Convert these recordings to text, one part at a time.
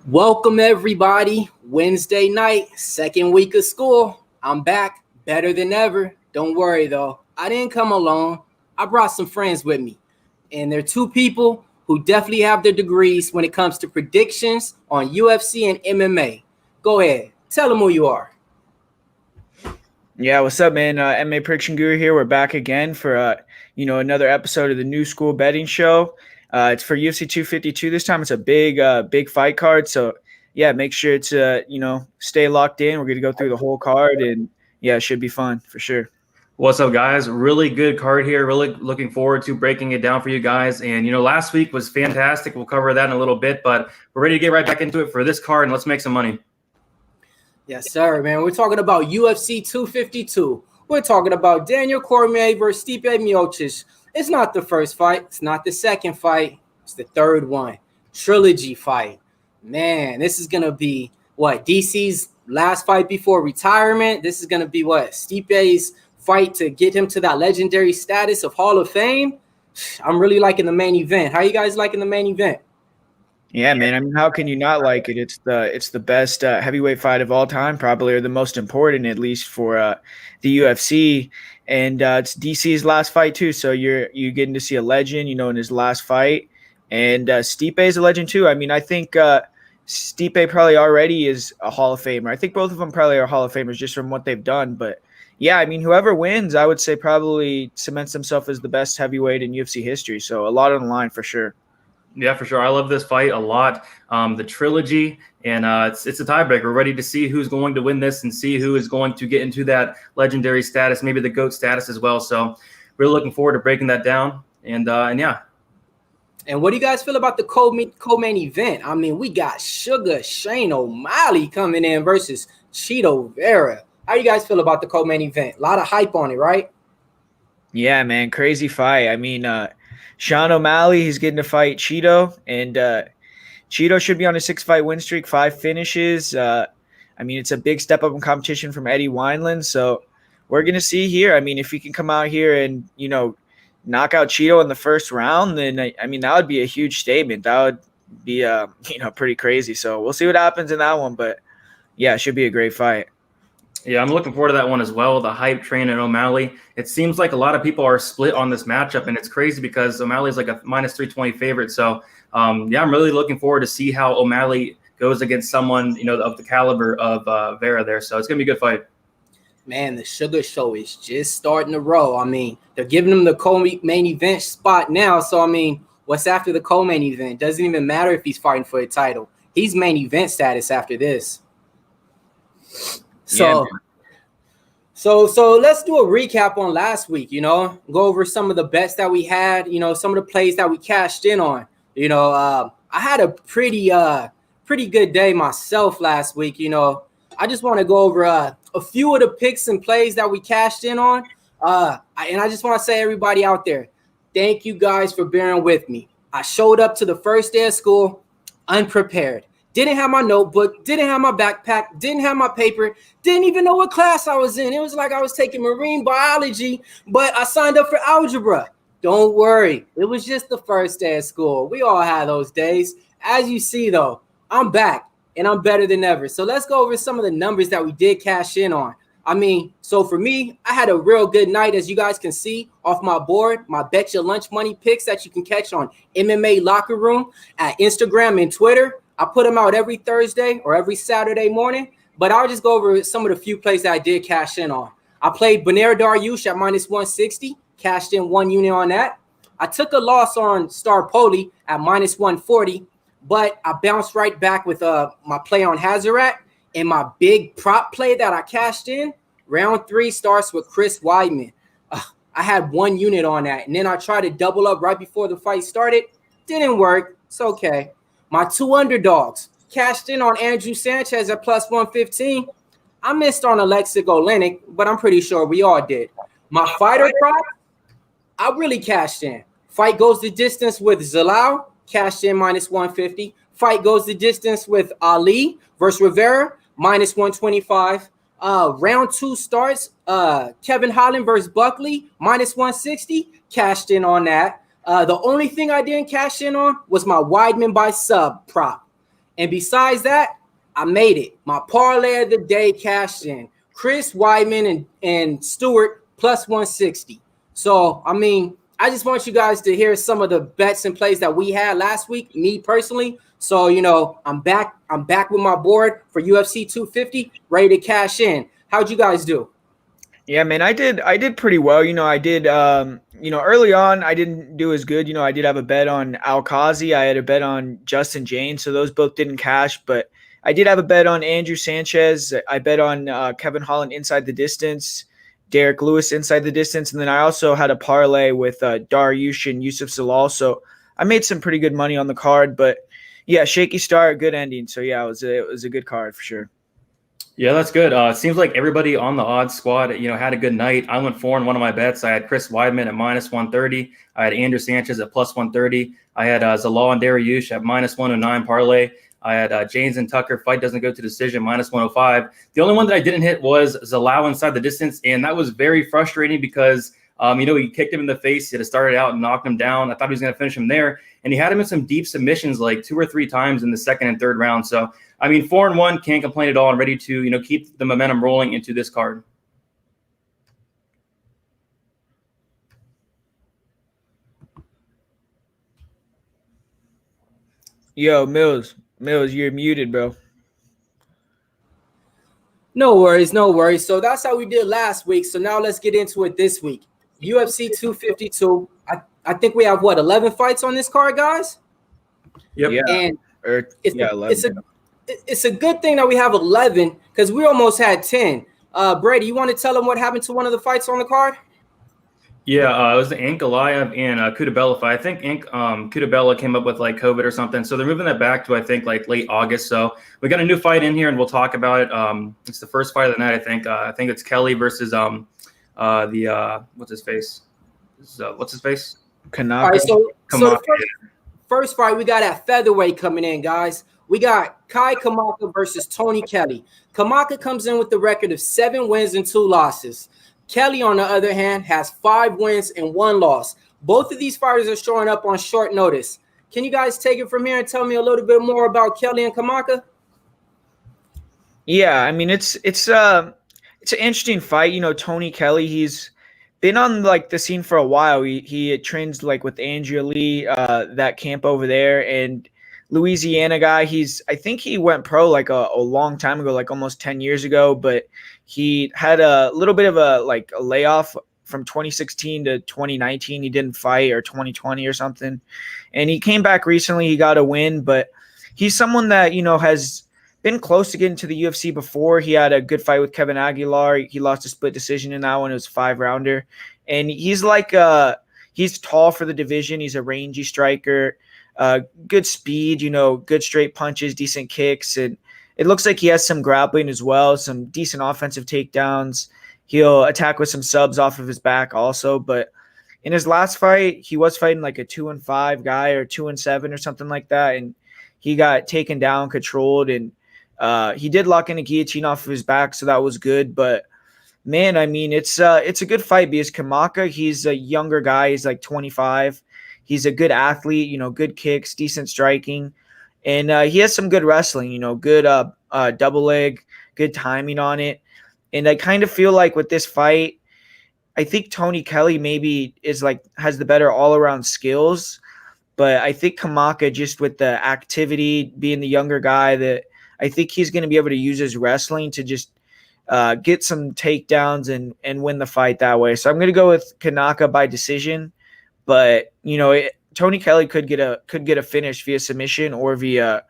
Welcome everybody. Wednesday night, second week of school. I'm back better than ever. Don't worry though. I didn't come alone. I brought some friends with me. And they're two people who definitely have their degrees when it comes to predictions on UFC and MMA. Go ahead. Tell them who you are. Yeah, what's up, man? MMA Prediction Guru here. We're back again for another episode of the New School Betting Show. It's for UFC 252 this time. It's a big fight card. So yeah, make sure to stay locked in. We're gonna go through the whole card, and yeah, it should be fun for sure. What's up, guys? Really good card here. Really looking forward to breaking it down for you guys. And last week was fantastic. We'll cover that in a little bit, but we're ready to get right back into it for this card, and let's make some money. Yes, sir, man. We're talking about UFC 252. We're talking about Daniel Cormier versus Stipe Miocic. It's not the first fight. It's not the second fight. It's the third one. Trilogy fight. Man, this is going to be, DC's last fight before retirement. This is going to be, Stipe's fight to get him to that legendary status of Hall of Fame. I'm really liking the main event. How you guys liking the main event? Yeah, man. I mean, how can you not like it? It's the best heavyweight fight of all time, probably, or the most important, at least for the UFC. And it's DC's last fight too, so you're getting to see a legend, in his last fight. And Stipe is a legend too. I mean, I think Stipe probably already is a Hall of Famer. I think both of them probably are Hall of Famers just from what they've done. But yeah, I mean, whoever wins, I would say probably cements himself as the best heavyweight in UFC history. So a lot on the line for sure. Yeah, for sure. I love this fight a lot. The trilogy, and it's a tiebreaker. We're ready to see who's going to win this and see who is going to get into that legendary status, maybe the GOAT status as well. So really looking forward to breaking that down. And yeah. And what do you guys feel about the co-main event? I mean, we got Sugar Shane O'Malley coming in versus Cheeto Vera. How do you guys feel about the co-main event? A lot of hype on it, right? Yeah, man. Crazy fight. I mean, Sean O'Malley, he's getting to fight Cheeto, and Cheeto should be on a 6-fight win streak, 5 finishes. I mean, it's a big step up in competition from Eddie Wineland, so we're going to see here. I mean, if he can come out here and, knock out Cheeto in the first round, then, I mean, that would be a huge statement. That would be, pretty crazy. So we'll see what happens in that one, but, yeah, it should be a great fight. Yeah, I'm looking forward to that one as well, the hype train and O'Malley. It seems like a lot of people are split on this matchup, and it's crazy because O'Malley's like a minus 320 favorite. So, yeah, I'm really looking forward to see how O'Malley goes against someone, of the caliber of Vera there. So it's going to be a good fight. Man, the Sugar Show is just starting to roll. I mean, they're giving him the co-main event spot now. So, I mean, what's after the co-main event? Doesn't even matter if he's fighting for a title. He's main event status after this. So let's do a recap on last week, go over some of the bets that we had, some of the plays that we cashed in on. I had a pretty good day myself last week. I just want to go over a few of the picks and plays that we cashed in on. And I just want to say, everybody out there, thank you guys for bearing with me. I showed up to the first day of school unprepared. Didn't have my notebook, didn't have my backpack, didn't have my paper, didn't even know what class I was in. It was like I was taking marine biology, but I signed up for algebra. Don't worry. It was just the first day of school. We all had those days. As you see, though, I'm back, and I'm better than ever. So let's go over some of the numbers that we did cash in on. I mean, so for me, I had a real good night, as you guys can see off my board, my Bet Your Lunch Money picks that you can catch on MMA Locker Room at Instagram and Twitter. I put them out every Thursday or every Saturday morning, but I'll just go over some of the few plays that I did cash in on. I played Benair Dariush at minus 160, cashed in 1 unit on that. I took a loss on Star Poli at minus 140, but I bounced right back with my play on Hazarat, and my big prop play that I cashed in. Round 3 starts with Chris Weidman. I had 1 unit on that, and then I tried to double up right before the fight started. Didn't work. It's okay. My 2 underdogs cashed in on Andrew Sanchez at plus 115. I missed on Alexic Olenek, but I'm pretty sure we all did. My fighter prop, I really cashed in. Fight goes the distance with Zalal, cashed in minus 150. Fight goes the distance with Ali versus Rivera, minus 125. Round 2 starts, Kevin Holland versus Buckley, minus 160. Cashed in on that. The only thing I didn't cash in on was my Weidman by sub prop. And besides that, I made it. My parlay of the day cashed in. Chris Weidman and Stewart plus 160. So, I mean, I just want you guys to hear some of the bets and plays that we had last week, me personally. So, I'm back with my board for UFC 250, ready to cash in. How'd you guys do? Yeah, man, I did pretty well. I did, early on, I didn't do as good. I did have a bet on Al-Kazi. I had a bet on Justin James. So those both didn't cash, but I did have a bet on Andrew Sanchez. I bet on Kevin Holland inside the distance, Derek Lewis inside the distance. And then I also had a parlay with Dariush and Yusuf Zalal. So I made some pretty good money on the card, but yeah, shaky start, good ending. So yeah, it was a good card for sure. Yeah, that's good. It seems like everybody on the odds squad, had a good night. I went 4 in one of my bets. I had Chris Weidman at minus 130. I had Andrew Sanchez at plus 130. I had Zalal and Dariush at minus 109 parlay. I had James and Tucker, fight doesn't go to decision, minus 105. The only one that I didn't hit was Zalal inside the distance, and that was very frustrating because he kicked him in the face. He had to start it out and knocked him down. I thought he was going to finish him there. And he had him in some deep submissions like 2 or 3 times in the second and third round. So, 4-1, can't complain at all. I'm ready to, keep the momentum rolling into this card. Yo, Mills, you're muted, bro. No worries. So that's how we did last week. So now let's get into it this week. UFC 252. I think we have 11 fights on this card, guys. Yep. Yeah. And 11. It's a good thing that we have 11 because we almost had 10. Brady, you want to tell them what happened to one of the fights on the card? Yeah, it was the Ankalaev and Kutabella fight. I think Kutabella came up with like COVID or something, so they're moving that back to I think like late August. So we got a new fight in here, and we'll talk about it. It's the first fight of the night. I think. I think it's Kelly versus what's his face? What's his face? Kamaka. All right, so Kamaka. the first fight we got at featherweight coming in, guys. We got Kai Kamaka versus Tony Kelly. Kamaka comes in with the record of 7 wins and 2 losses. Kelly, on the other hand, has 5 wins and 1 loss. Both of these fighters are showing up on short notice. Can you guys take it from here and tell me a little bit more about Kelly and Kamaka? Yeah, it's an interesting fight. Tony Kelly, he's been on like the scene for a while. He trains like with Andrea Lee, that camp over there, and Louisiana guy. I think he went pro like a long time ago, like almost 10 years ago, but he had a little bit of a layoff from 2016 to 2019. He didn't fight, or 2020 or something. And he came back recently. He got a win, but he's someone that, has been close to getting to the UFC before. He had a good fight with Kevin Aguilar. He lost a split decision in that one. It was a 5-rounder. And he's he's tall for the division. He's a rangy striker. Good speed, good straight punches, decent kicks, and it looks like he has some grappling as well, some decent offensive takedowns. He'll attack with some subs off of his back also, but in his last fight, he was fighting like a 2-5 guy or 2-7 or something like that, and he got taken down, controlled, and he did lock in a guillotine off of his back, so that was good. But man, it's a good fight because Kamaka, he's a younger guy, he's like 25. He's a good athlete, good kicks, decent striking, and he has some good wrestling, good double leg, good timing on it. And I kind of feel like with this fight, I think Tony Kelly maybe has the better all-around skills, but I think Kamaka, just with the activity, being the younger guy, that I think he's going to be able to use his wrestling to just get some takedowns and win the fight that way. So I'm going to go with Kamaka by decision. But Tony Kelly could get a finish via submission or via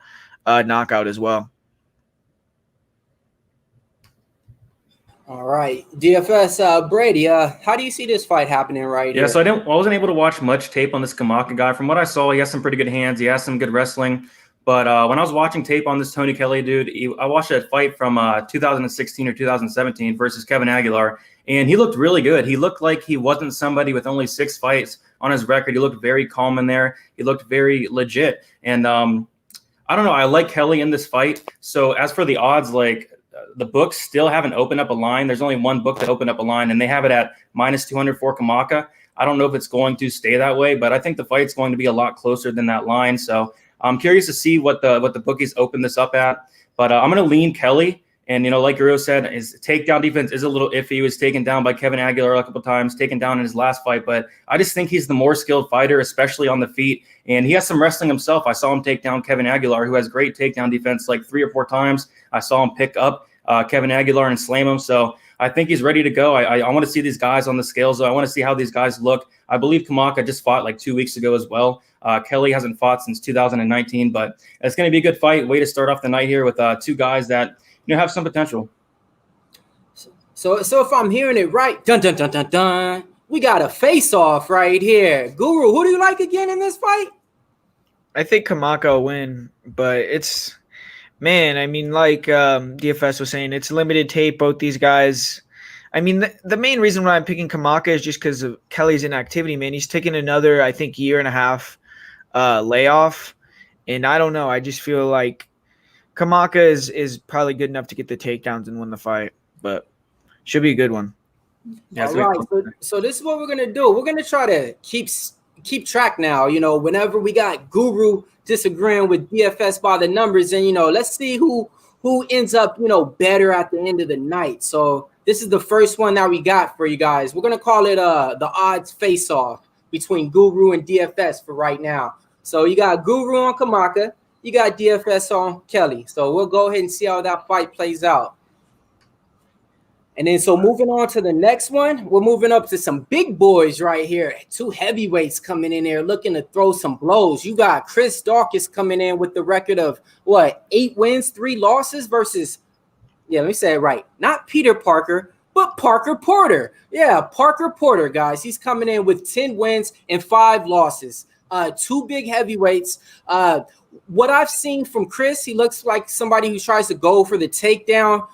knockout as well. All right, DFS Brady. How do you see this fight happening right here? Yeah, so I wasn't able to watch much tape on this Kamaka guy. From what I saw, he has some pretty good hands. He has some good wrestling. But when I was watching tape on this Tony Kelly dude, I watched that fight from 2016 or 2017 versus Kevin Aguilar, and he looked really good. He looked like he wasn't somebody with only 6 fights on his record. He looked very calm in there. He looked very legit. And I don't know. I like Kelly in this fight. So as for the odds, the books still haven't opened up a line. There's only one book that opened up a line, and they have it at minus 200 for Kamaka. I don't know if it's going to stay that way, but I think the fight's going to be a lot closer than that line. So I'm curious to see what the bookies open this up at. But I'm going to lean Kelly. And, like Guru said, his takedown defense is a little iffy. He was taken down by Kevin Aguilar a couple of times, taken down in his last fight. But I just think he's the more skilled fighter, especially on the feet. And he has some wrestling himself. I saw him take down Kevin Aguilar, who has great takedown defense, like 3 or 4 times. I saw him pick up Kevin Aguilar and slam him. So I think he's ready to go. I want to see these guys on the scales, though. I want to see how these guys look. I believe Kamaka just fought like 2 weeks ago as well. Kelly hasn't fought since 2019, but it's going to be a good fight. Way to start off the night here with 2 guys that have some potential. So if I'm hearing it right, dun dun dun dun dun, we got a face-off right here. Guru, who do you like again in this fight? I think Kamaka will win, but it's I mean, like DFS was saying, it's limited tape. Both these guys. I mean, the main reason why I'm picking Kamaka is just because of Kelly's inactivity. Man, he's taken another, I think, 1.5 year layoff, and I don't know. I just feel like Kamaka is probably good enough to get the takedowns and win the fight, but should be a good one. Yeah, all right. So this is what we're gonna do. We're gonna try to keep track now. Whenever we got Guru disagreeing with DFS by the numbers, and let's see who ends up better at the end of the night. So this is the first one that we got for you guys. We're gonna call it the odds face off between Guru and DFS for right now. So you got Guru on Kamaka, you got DFS on Kelly. So we'll go ahead and see how that fight plays out. And then so moving on to the next one, we're moving up to some big boys right here. 2 heavyweights coming in there looking to throw some blows. You got Chris Daukis coming in with the record of 8 wins, 3 losses versus, let me say it right, not Peter Parker, but Parker Porter. Yeah, Parker Porter, guys. He's coming in with 10 wins and 5 losses. 2 big heavyweights. What I've seen from Chris, he looks like somebody who tries to go for the takedown.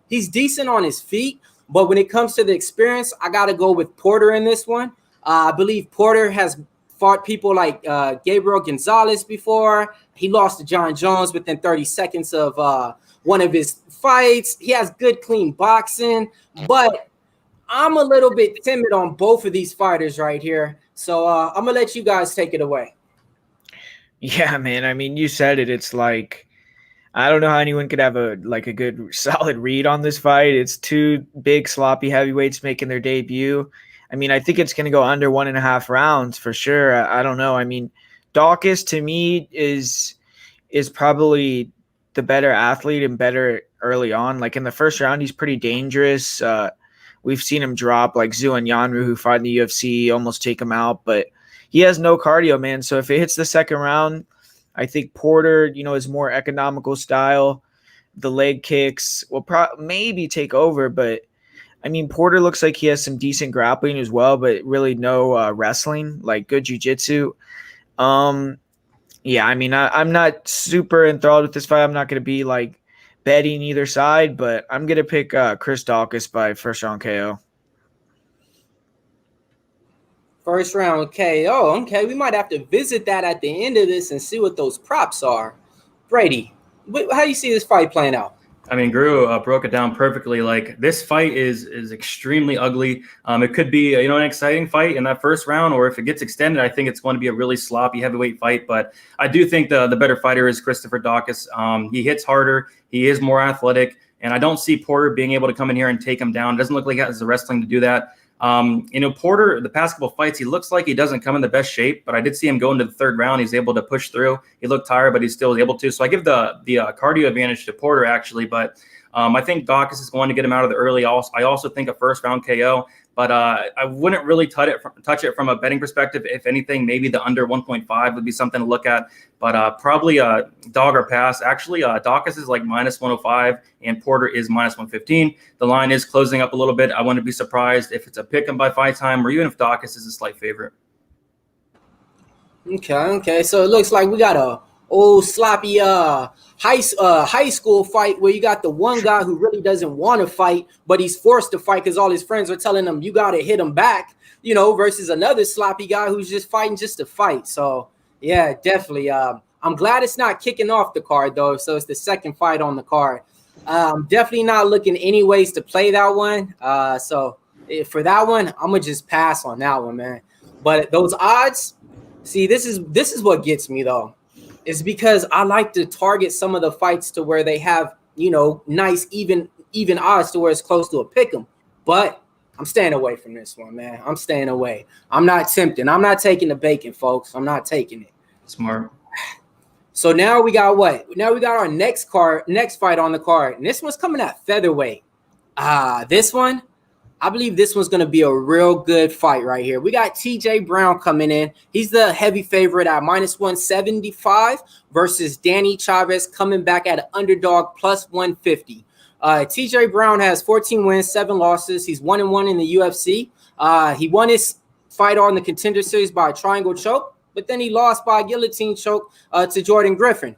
He's decent on his feet, but when it comes to the experience, I got to go with Porter in this one. I believe Porter has fought people like Gabriel Gonzalez before. He lost to John Jones within 30 seconds of one of his fights. He has good, clean boxing, but I'm a little bit timid on both of these fighters right here. So I'm going to let you guys take it away. Yeah, man. I mean, you said it. It's like, I don't know how anyone could have a good solid read on this fight. It's 2 big sloppy heavyweights making their debut. I mean, I think it's going to go under 1.5 rounds for sure. I don't know. I mean, Daukis to me is probably the better athlete and better early on. Like in the first round, he's pretty dangerous. We've seen him drop like Zhu and Yanru, who fought in the UFC, almost take him out, but he has no cardio, man. So if it hits the second round, I think Porter, is more economical style. The leg kicks will maybe take over, but I mean, Porter looks like he has some decent grappling as well, but really no wrestling, like good jiu-jitsu. Yeah, I mean, I'm not super enthralled with this fight. I'm not going to be like betting either side, but I'm going to pick Chris Daukis by first round KO. First round KO. Okay, we might have to visit that at the end of this and see what those props are. Brady, how do you see this fight playing out? I mean, Guru broke it down perfectly. Like, this fight is extremely ugly. It could be an exciting fight in that first round, or if it gets extended, I think it's going to be a really sloppy heavyweight fight. But I do think the better fighter is Christopher Daukis. He hits harder. He is more athletic, and I don't see Porter being able to come in here and take him down. It doesn't look like he has the wrestling to do that. Porter, the past couple fights, he looks like he doesn't come in the best shape, but I did see him go into the third round. He's able to push through. He looked tired, but he still was able to. So I give the cardio advantage to Porter, actually, but I think Daukis is going to get him out of the early. I also think a first round KO, but I wouldn't really touch it from a betting perspective. If anything, maybe the under 1.5 would be something to look at, but probably a dog or pass. Actually, Daukis is like -105 and Porter is -115. The line is closing up a little bit. I wouldn't be surprised if it's a pick 'em by fight time, or even if Daukis is a slight favorite. Okay. So it looks like we got a old sloppy high school fight where you got the one guy who really doesn't want to fight, but he's forced to fight because all his friends are telling him you got to hit him back, versus another sloppy guy who's just fighting just to fight. So yeah, definitely. I'm glad it's not kicking off the card though. So it's the second fight on the card. Definitely not looking any ways to play that one. So for that one, I'm gonna just pass on that one, man. But those odds, see, this is what gets me though. It's because I like to target some of the fights to where they have, nice even odds to where it's close to a pick 'em. But I'm staying away from this one, man. I'm staying away. I'm not tempting. I'm not taking the bacon, folks. I'm not taking it. Smart. So now we got what? Now we got our next fight on the card. And this one's coming at featherweight. This one, I believe this one's going to be a real good fight right here. We got TJ Brown coming in. He's the heavy favorite at -175 versus Danny Chavez coming back at an underdog +150. TJ Brown has 14 wins, 7 losses. He's 1-1 in the UFC. He won his fight on the Contender Series by a triangle choke, but then he lost by a guillotine choke to Jordan Griffin.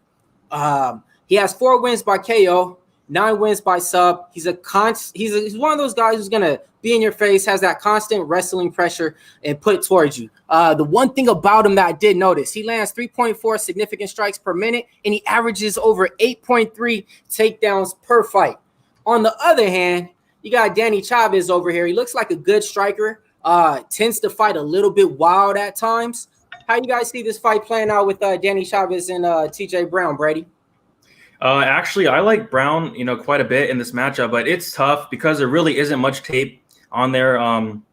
He has 4 wins by KO, 9 wins by sub. He's one of those guys who's gonna be in your face, has that constant wrestling pressure and put it towards you. The one thing about him that I did notice, he lands 3.4 significant strikes per minute, and he averages over 8.3 takedowns per fight. On the other hand, you got Danny Chavez over here. He looks like a good striker, tends to fight a little bit wild at times. How you guys see this fight playing out with Danny Chavez and TJ Brown, Brady? Actually, I like Brown, quite a bit in this matchup, but it's tough because there really isn't much tape on there on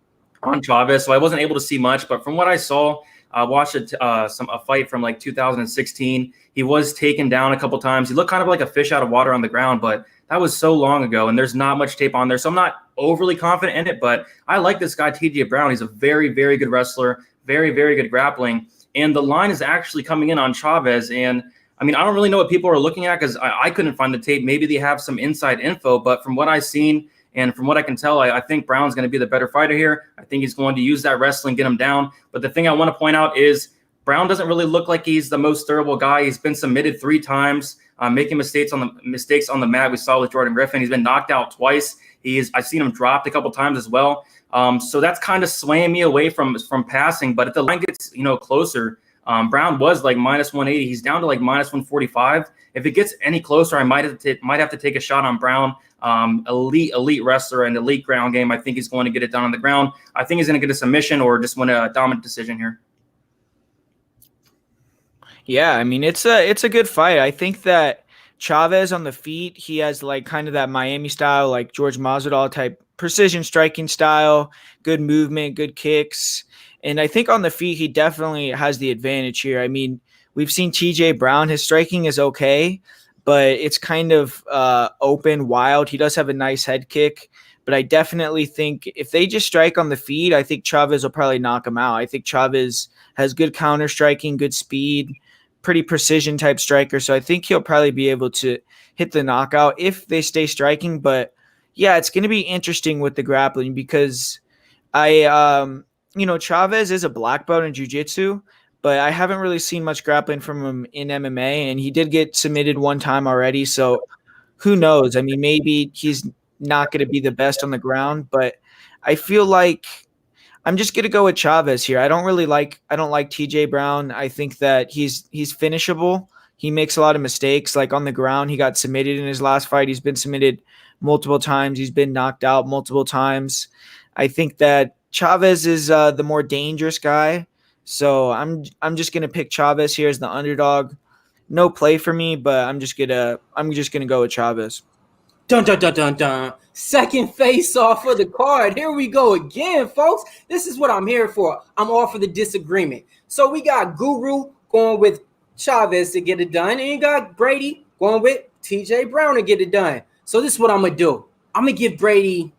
Chavez, so I wasn't able to see much. But from what I saw, I watched a fight from like 2016. He was taken down a couple times. He looked kind of like a fish out of water on the ground, but that was so long ago, and there's not much tape on there, so I'm not overly confident in it. But I like this guy, TJ Brown. He's a very, very good wrestler, very, very good grappling, and the line is actually coming in on Chavez. And I mean, I don't really know what people are looking at because I couldn't find the tape. Maybe they have some inside info, but from what I've seen and from what I can tell, I think Brown's going to be the better fighter here. I think he's going to use that wrestling, get him down. But the thing I want to point out is Brown doesn't really look like he's the most durable guy. He's been submitted 3 times, making mistakes on the mat. We saw with Jordan Griffin. He's been knocked out twice. I've seen him dropped a couple times as well. So that's kind of swaying me away from passing. But if the line gets closer, Brown was like -180. He's down to like -145. If it gets any closer, I might have to take a shot on Brown. Elite wrestler and elite ground game. I think he's going to get it done on the ground. I think he's going to get a submission or just win a dominant decision here. Yeah, I mean, it's a good fight. I think that Chavez on the feet, he has like kind of that Miami style, like George Masvidal type precision striking style, good movement, good kicks. And I think on the feet, he definitely has the advantage here. I mean, we've seen TJ Brown. His striking is okay, but it's kind of open, wild. He does have a nice head kick, but I definitely think if they just strike on the feet, I think Chavez will probably knock him out. I think Chavez has good counter striking, good speed, pretty precision type striker. So I think he'll probably be able to hit the knockout if they stay striking. But yeah, it's going to be interesting with the grappling because Chavez is a black belt in jiu-jitsu, but I haven't really seen much grappling from him in MMA, and he did get submitted 1 time already. So who knows? I mean, maybe he's not going to be the best on the ground, but I feel like I'm just going to go with Chavez here. I don't like TJ Brown. I think that he's finishable. He makes a lot of mistakes. Like on the ground, he got submitted in his last fight. He's been submitted multiple times. He's been knocked out multiple times. I think that Chavez is the more dangerous guy. So I'm just going to pick Chavez here as the underdog. No play for me, but I'm just going to go with Chavez. Dun, dun, dun, dun, dun. Second face-off for the card. Here we go again, folks. This is what I'm here for. I'm all for the disagreement. So we got Guru going with Chavez to get it done, and you got Brady going with TJ Brown to get it done. So this is what I'm going to do. I'm going to give Brady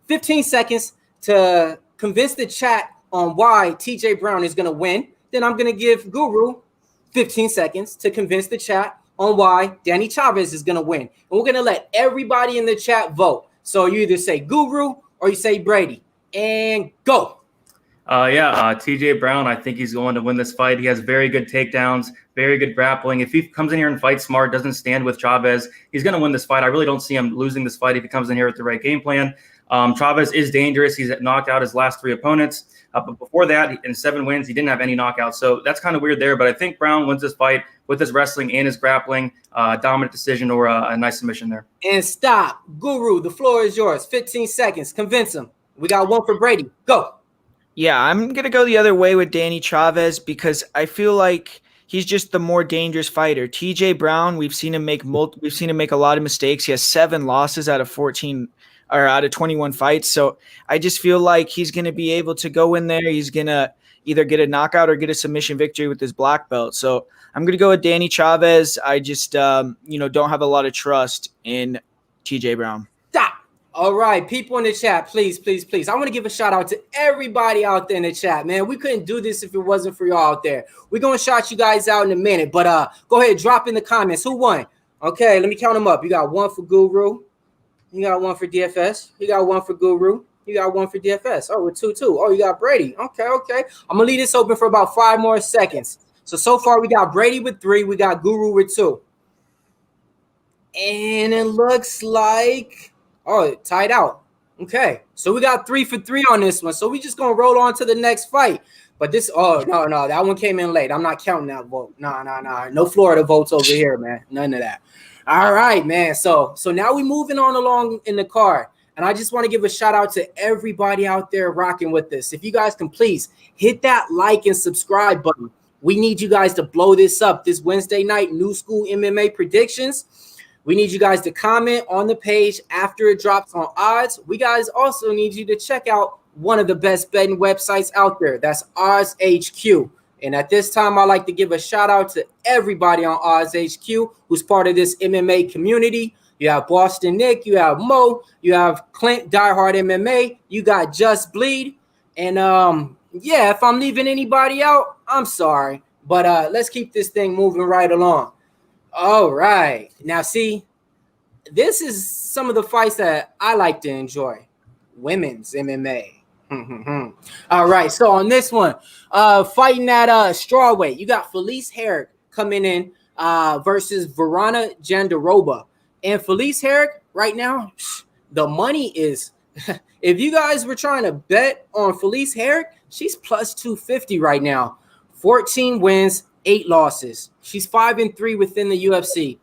15 seconds to convince the chat on why TJ Brown is going to win. Then I'm going to give Guru 15 seconds to convince the chat on why Danny Chavez is going to win. And we're going to let everybody in the chat vote. So you either say Guru or you say Brady. And go. TJ Brown, I think he's going to win this fight. He has very good takedowns, very good grappling. If he comes in here and fights smart, doesn't stand with Chavez, he's going to win this fight. I really don't see him losing this fight if he comes in here with the right game plan. Chavez is dangerous. He's knocked out his last 3 opponents. But before that, in 7 wins, he didn't have any knockouts. So that's kind of weird there. But I think Brown wins this fight with his wrestling and his grappling, dominant decision or a nice submission there. And stop. Guru, the floor is yours. 15 seconds. Convince him. We got 1 for Brady. Go. Yeah, I'm going to go the other way with Danny Chavez because I feel like he's just the more dangerous fighter. TJ Brown, we've seen him make a lot of mistakes. He has 7 losses out of 14 or out of 21 fights. So I just feel like he's going to be able to go in there. He's going to either get a knockout or get a submission victory with his black belt. So I'm going to go with Danny Chavez. I just, don't have a lot of trust in TJ Brown. Stop. All right, people in the chat, please. I want to give a shout out to everybody out there in the chat, man. We couldn't do this if it wasn't for y'all out there. We're going to shout you guys out in a minute, but go ahead, drop in the comments. Who won? Okay, let me count them up. You got 1 for Guru. You got 1 for DFS. You got 1 for Guru. You got 1 for DFS. Oh, we're 2-2. Oh, you got Brady. Okay. I'm going to leave this open for about 5 more seconds. So far we got Brady with 3. We got Guru with 2. And it looks like... Oh, tied out. Okay. So we got 3 for 3 on this one. So we just going to roll on to the next fight. But this, no. That one came in late. I'm not counting that vote. No. No Florida votes over here, man. None of that. All right, man. So now we moving on along in the card. And I just want to give a shout out to everybody out there rocking with this. If you guys can please hit that like and subscribe button. We need you guys to blow this up this Wednesday night, New School MMA predictions. We need you guys to comment on the page after it drops on odds. We guys also need you to check out one of the best betting websites out there. That's Odds HQ. And at this time, I'd like to give a shout out to everybody on Odds HQ who's part of this MMA community. You have Boston Nick, you have Mo, you have Clint, Diehard MMA, you got Just Bleed. And if I'm leaving anybody out, I'm sorry. But let's keep this thing moving right along. All right. Now, see, this is some of the fights that I like to enjoy. Women's MMA. All right. So on this one, fighting at strawweight, you got Felice Herrig coming in versus Vera Jandiroba. And Felice Herrig right now, the money is, if you guys were trying to bet on Felice Herrig, she's plus 250 right now. 14 wins, 8 losses. She's 5-3 within the UFC.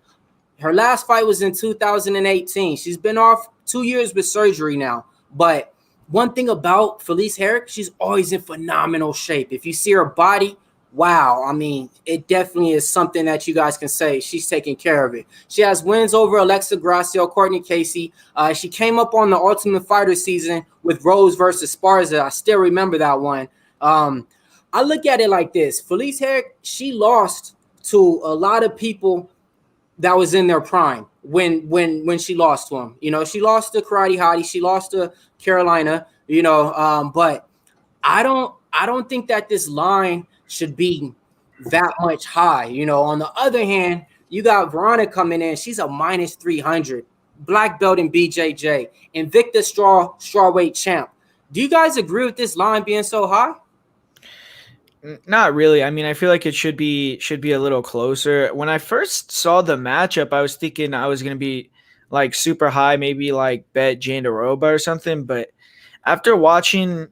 Her last fight was in 2018. She's been off 2 years with surgery now. But one thing about Felice Herrig, she's always in phenomenal shape. If you see her body, wow. I mean, it definitely is something that you guys can say she's taking care of it. She has wins over Alexa Grasso, Courtney Casey. She came up on the Ultimate Fighter season with Rose versus Sparza. I still remember that one. I look at it like this. Felice Herrig, she lost to a lot of people that was in their prime when she lost to them. You know, she lost to Karate Hottie. She lost to Carolina, but I don't think that this line should be that much high. On the other hand, you got Verona coming in. She's a minus 300. Black belt in BJJ. Invicta strawweight champ. Do you guys agree with this line being so high? Not really. I mean, I feel like it should be a little closer. When I first saw the matchup, I was thinking I was going to be like super high, maybe like bet Jandiroba or something. But after watching,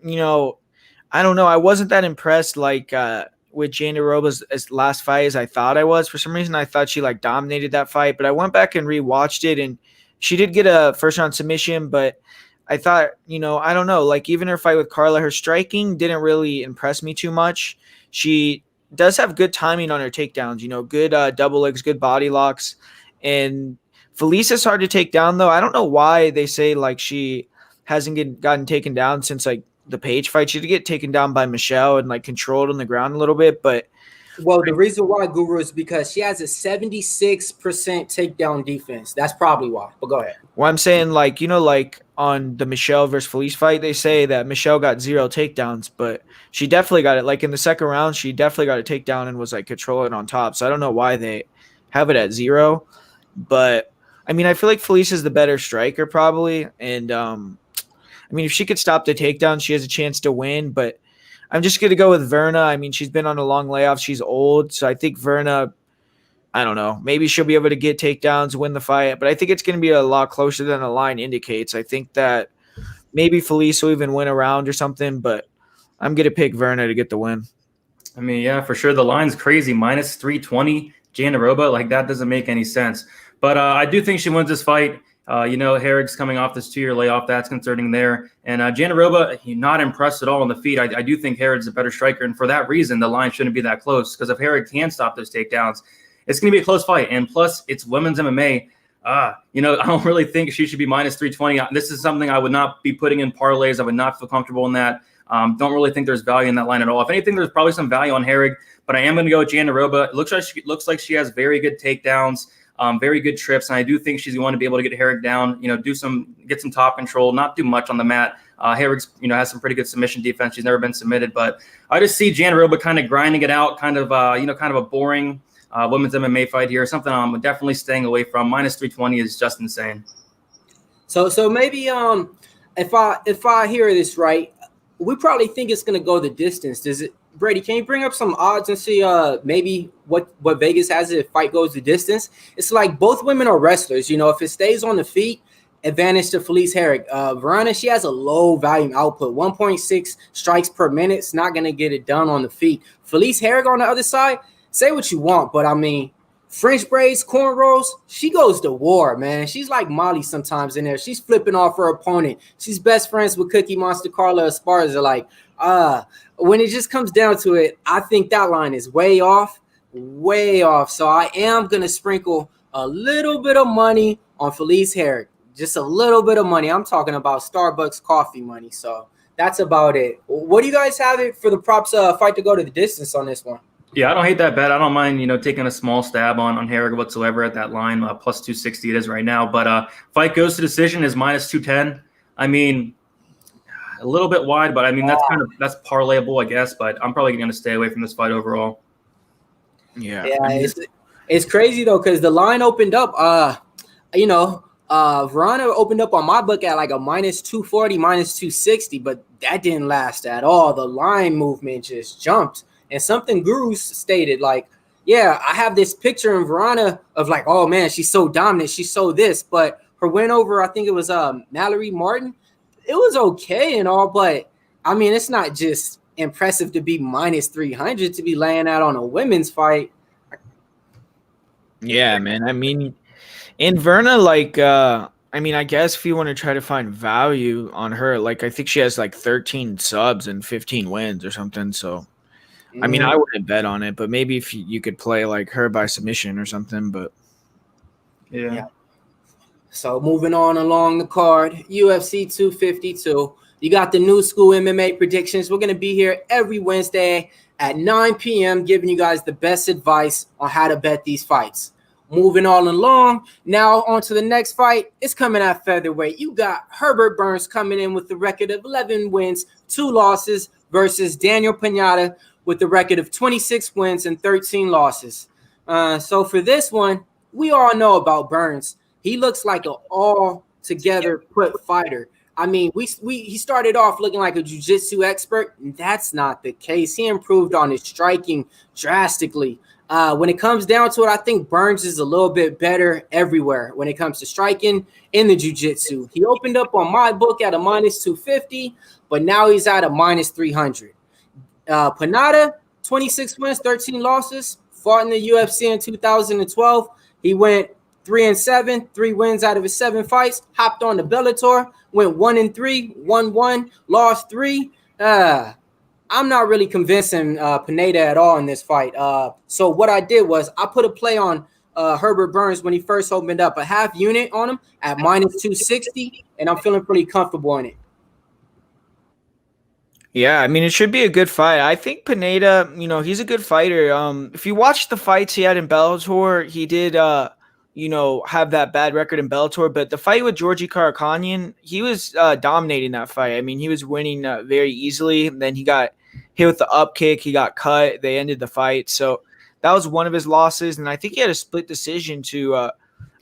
I don't know. I wasn't that impressed like with Jandiroba's last fight as I thought I was. For some reason, I thought she like dominated that fight. But I went back and rewatched it, and she did get a first round submission. But I thought, I don't know. Like even her fight with Carla, her striking didn't really impress me too much. She does have good timing on her takedowns, good double legs, good body locks. And Felice is hard to take down, though. I don't know why they say, like, she hasn't gotten taken down since, like, the Page fight. She did get taken down by Michelle and, like, controlled on the ground a little bit. But well, the reason why, Guru, is because she has a 76% takedown defense. That's probably why. But go ahead. Well, I'm saying, like, like on the Michelle versus Felice fight, they say that Michelle got 0 takedowns, but she definitely got it. Like in the second round, she definitely got a takedown and was like controlling on top. So I don't know why they have it at 0, but I mean, I feel like Felice is the better striker probably. And I mean, if she could stop the takedown, she has a chance to win, but I'm just going to go with Verna. I mean, she's been on a long layoff. She's old. So I think Verna, I don't know, maybe she'll be able to get takedowns, win the fight, but I think it's going to be a lot closer than the line indicates. I think that maybe Felice will even win a round or something, but I'm going to pick Verna to get the win. I mean, yeah, for sure. The line's crazy. Minus 320, Jandiroba. Like, that doesn't make any sense. But I do think she wins this fight. Herrig's coming off this 2-year layoff. That's concerning there. And Jandiroba, he's not impressed at all on the feet. I do think Herrig's a better striker. And for that reason, the line shouldn't be that close, because if Herrig can stop those takedowns, it's going to be a close fight. And plus, it's women's MMA. I don't really think she should be minus 320. This is something I would not be putting in parlays. I would not feel comfortable in that. Don't really think there's value in that line at all. If anything, there's probably some value on Herrig, but I am going to go with Jandiroba. It looks like she has very good takedowns, very good trips, and I do think she's going to be able to get Herrig down. Get some top control, not do much on the mat. Herrig, has some pretty good submission defense. She's never been submitted, but I just see Jandiroba kind of grinding it out, kind of a boring women's MMA fight here. Something I'm definitely staying away from. Minus 320 is just insane. So maybe if I hear this right, we probably think it's going to go the distance. Does it, Brady? Can you bring up some odds and see maybe what Vegas has if fight goes the distance? It's like both women are wrestlers. If it stays on the feet, advantage to Felice Herrig. Verona, she has a low volume output, 1.6 strikes per minute. It's not going to get it done on the feet. Felice Herrig on the other side, say what you want, but I mean, French braids, cornrows, she goes to war, man. She's like Molly sometimes in there. She's flipping off her opponent. She's best friends with Cookie Monster Carla Esparza. Like, when it just comes down to it, I think that line is way off. So I am going to sprinkle a little bit of money on Felice Herrig. Just a little bit of money. I'm talking about Starbucks coffee money. So that's about it. What do you guys have it for the props fight to go to the distance on this one? Yeah, I don't hate that bet. I don't mind, taking a small stab on Herrig whatsoever at that line, plus 260 it is right now. But fight goes to decision is minus 210. I mean, a little bit wide, but I mean, that's parlayable, I guess. But I'm probably going to stay away from this fight overall. Yeah, it's crazy though, because the line opened up. Verona opened up on my book at like a minus 240, minus 260, but that didn't last at all. The line movement just jumped. And something Guru stated, like, yeah, I have this picture in Verona of like, oh, man, she's so dominant. She's so this. But her win over, I think it was Mallory Martin, it was okay and all. But, I mean, it's not just impressive to be minus 300 to be laying out on a women's fight. Yeah, man. I mean, in Verna, like, I guess if you want to try to find value on her, like, I think she has like 13 subs and 15 wins or something. So. I mean, I wouldn't bet on it, but maybe if you could play like her by submission or something, but yeah. So moving on along the card, UFC 252. You got the new Skool MMA predictions. We're going to be here every Wednesday at 9 p.m. giving you guys the best advice on how to bet these fights. Moving on along, now on to the next fight. It's coming at featherweight. You got Herbert Burns coming in with the record of 11 wins, 2 losses versus Daniel Pineda with the record of 26 wins and 13 losses. So for this one, we all know about Burns. He looks like an all-together put fighter. I mean, he started off looking like a jiu-jitsu expert, and that's not the case. He improved on his striking drastically. When it comes down to it, I think Burns is a little bit better everywhere when it comes to striking in the jiu-jitsu. He opened up on my book at a minus 250, but now he's at a minus 300. Pineda, 26 wins, 13 losses, fought in the UFC in 2012. He went 3-7, 3 wins out of his 7 fights, hopped on to Bellator, went 1-3, won 1, lost 3. I'm not really convincing Pineda at all in this fight. So what I did was I put a play on Herbert Burns when he first opened up, a half unit on him at minus 260, and I'm feeling pretty comfortable in it. Yeah, I mean, it should be a good fight. I think Pineda, he's a good fighter. If you watch the fights he had in Bellator, he did, have that bad record in Bellator. But the fight with Georgi Karakhanyan, he was dominating that fight. I mean, he was winning very easily. And then he got hit with the up kick. He got cut. They ended the fight. So that was one of his losses. And I think he had a split decision to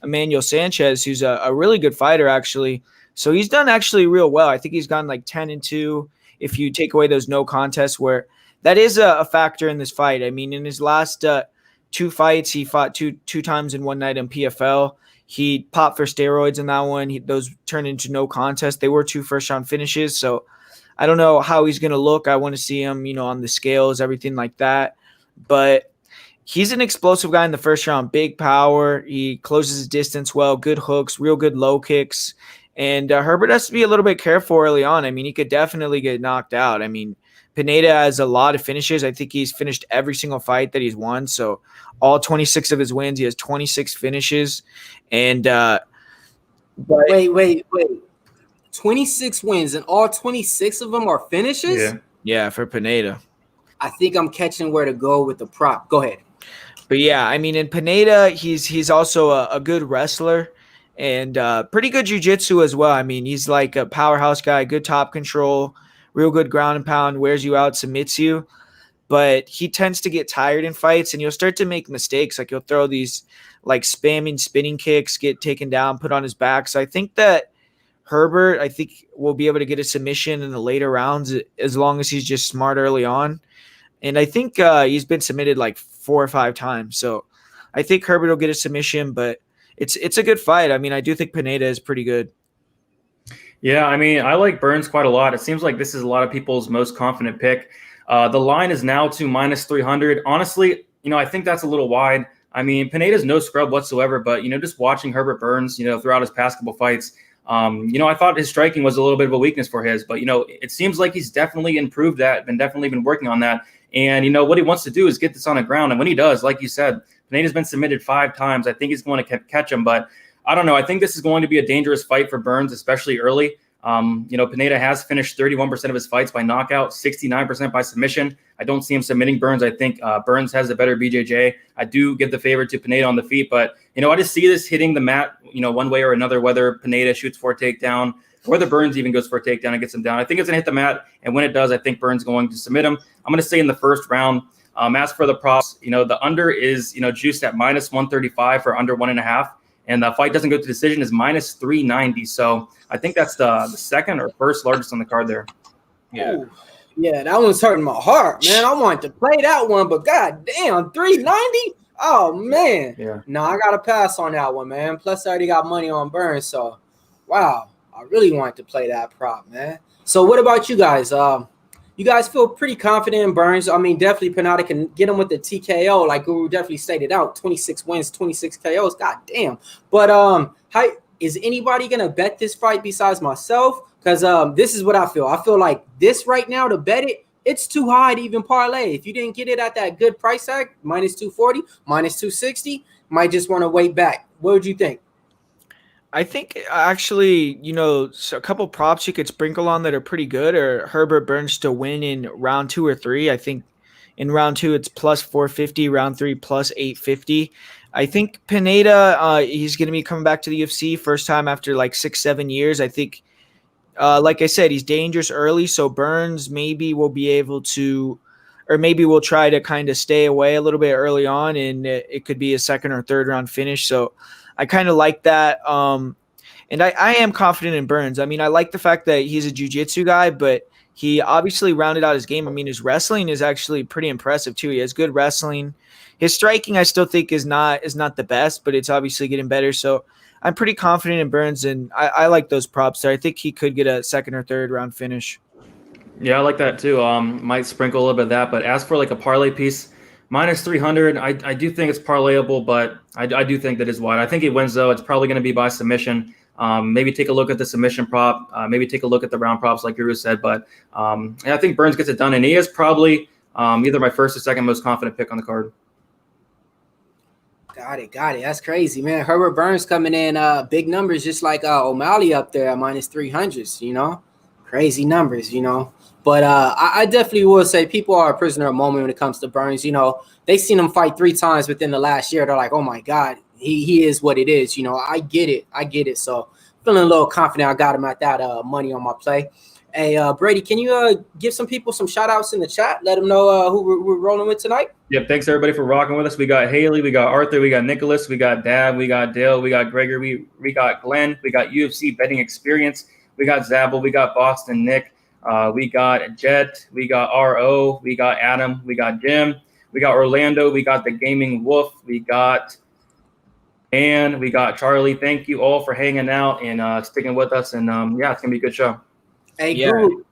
Emmanuel Sanchez, who's a really good fighter, actually. So he's done actually real well. I think he's gone like 10-2. If you take away those no contests, where that is a factor in this fight. I mean, in his last 2 fights, he fought two times in one night in PFL. He popped for steroids in that one. Those turned into no contest. They were 2 first-round finishes. So I don't know how he's going to look. I want to see him, on the scales, everything like that. But he's an explosive guy in the first round. Big power. He closes his distance well. Good hooks. Real good low kicks. And Herbert has to be a little bit careful early on. I mean, he could definitely get knocked out. I mean, Pineda has a lot of finishes. I think he's finished every single fight that he's won. So all 26 of his wins, he has 26 finishes. And wait. 26 wins, and all 26 of them are finishes? Yeah, for Pineda. I think I'm catching where to go with the prop. Go ahead. But yeah, I mean, in Pineda, he's also a good wrestler and pretty good jiu-jitsu as well. I mean, he's like a powerhouse guy, good top control, real good ground and pound, wears you out, submits you. But he tends to get tired in fights, and you'll start to make mistakes. Like he'll throw these like spamming spinning kicks, get taken down, put on his back. So I think that Herbert, will be able to get a submission in the later rounds as long as he's just smart early on. And I think he's been submitted like 4 or 5 times. So I think Herbert will get a submission, but it's a good fight. I mean, I do think Pineda is pretty good. Yeah, I mean, I like Burns quite a lot. It seems like this is a lot of people's most confident pick. The line is now to -300. Honestly, I think that's a little wide. I mean, Pineda's no scrub whatsoever, but, just watching Herbert Burns, throughout his past couple fights, I thought his striking was a little bit of a weakness for his, but, it seems like he's definitely improved that, definitely been working on that. And, what he wants to do is get this on the ground. And when he does, like you said, Pineda's been submitted 5 times. I think he's going to catch him, but I don't know. I think this is going to be a dangerous fight for Burns, especially early. Pineda has finished 31% of his fights by knockout, 69% by submission. I don't see him submitting Burns. I think Burns has the better BJJ. I do give the favor to Pineda on the feet, but, I just see this hitting the mat, one way or another, whether Pineda shoots for a takedown or the Burns even goes for a takedown and gets him down. I think it's going to hit the mat, and when it does, I think Burns is going to submit him. I'm going to say in the first round. As for the props, the under is, juiced at -135 for under 1.5. And the fight doesn't go to decision is -390. So I think that's the second or first largest on the card there. Yeah. Ooh, yeah, that one's hurting my heart, man. I wanted to play that one, but god damn, 390? Oh man. Yeah. No, I gotta pass on that one, man. Plus I already got money on Burns. So wow, I really wanted to play that prop, man. So what about you guys? You guys feel pretty confident in Burns? I mean, definitely Pineda can get him with the TKO, like Guru definitely stated out. 26 wins, 26 KOs. God damn. But how is anybody gonna bet this fight besides myself? Because this is what I feel. I feel like this right now to bet it, it's too high to even parlay. If you didn't get it at that good price tag, -240, -260, might just want to wait back. What would you think? I think actually, so a couple props you could sprinkle on that are pretty good are Herbert Burns to win in round 2 or 3. I think in round 2 it's +450, round 3 +850. I think Pineda, he's going to be coming back to the UFC first time after like 6-7 years. I think, like I said, he's dangerous early. So Burns maybe will be able to, or maybe we'll try to kind of stay away a little bit early on, and it could be a second or third round finish. So I kind of like that. And I am confident in Burns. I mean, I like the fact that he's a jiu-jitsu guy, but he obviously rounded out his game. I mean, his wrestling is actually pretty impressive too. He has good wrestling. His striking, I still think is not the best, but it's obviously getting better. So I'm pretty confident in Burns, and I like those props there. I think he could get a second or third round finish. Yeah, I like that too. Might sprinkle a little bit of that, but as for like a parlay piece, -300, I do think it's parlayable, but I do think that is wide. I think he wins, though. It's probably going to be by submission. Maybe take a look at the submission prop. Maybe take a look at the round props, like Guru said. But I think Burns gets it done, and he is probably either my first or second most confident pick on the card. Got it. That's crazy, man. Herbert Burns coming in big numbers, just like O'Malley up there at -300s, Crazy numbers, But I definitely will say people are a prisoner of moment when it comes to Burns. They seen him fight 3 times within the last year. They're like, oh my God, he is what it is. I get it. So feeling a little confident I got him at that money on my play. Hey, Brady, can you give some people some shout outs in the chat? Let them know who we're rolling with tonight. Yep. Thanks everybody for rocking with us. We got Haley, we got Arthur, we got Nicholas, we got Dab, we got Dale, we got Gregory, we got Glenn, we got UFC betting experience. We got Zabel, we got Boston Nick. We got Jet, we got RO, we got Adam, we got Jim, we got Orlando, we got the Gaming Wolf, we got Ann, we got Charlie. Thank you all for hanging out and sticking with us. And it's gonna be a good show. Hey, Guru,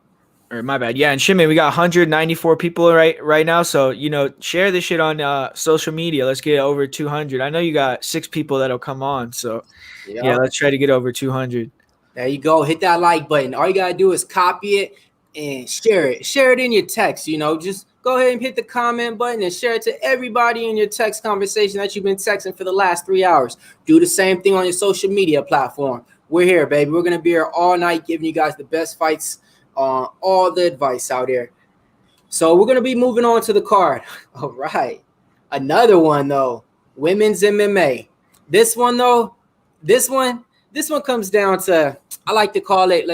Or my bad. Yeah, and Shimmy, we got 194 people right now. So, share this shit on social media. Let's get over 200. I know you got 6 people that'll come on. So, yeah, let's try to get over 200. There you go. Hit that like button. All you got to do is copy it and share it. Share it in your text, Just go ahead and hit the comment button and share it to everybody in your text conversation that you've been texting for the last 3 hours. Do the same thing on your social media platform. We're here, baby. We're going to be here all night giving you guys the best fights on all the advice out there. So we're going to be moving on to the card. All right. Another one, though. Women's MMA. This one comes down to, I like to call it,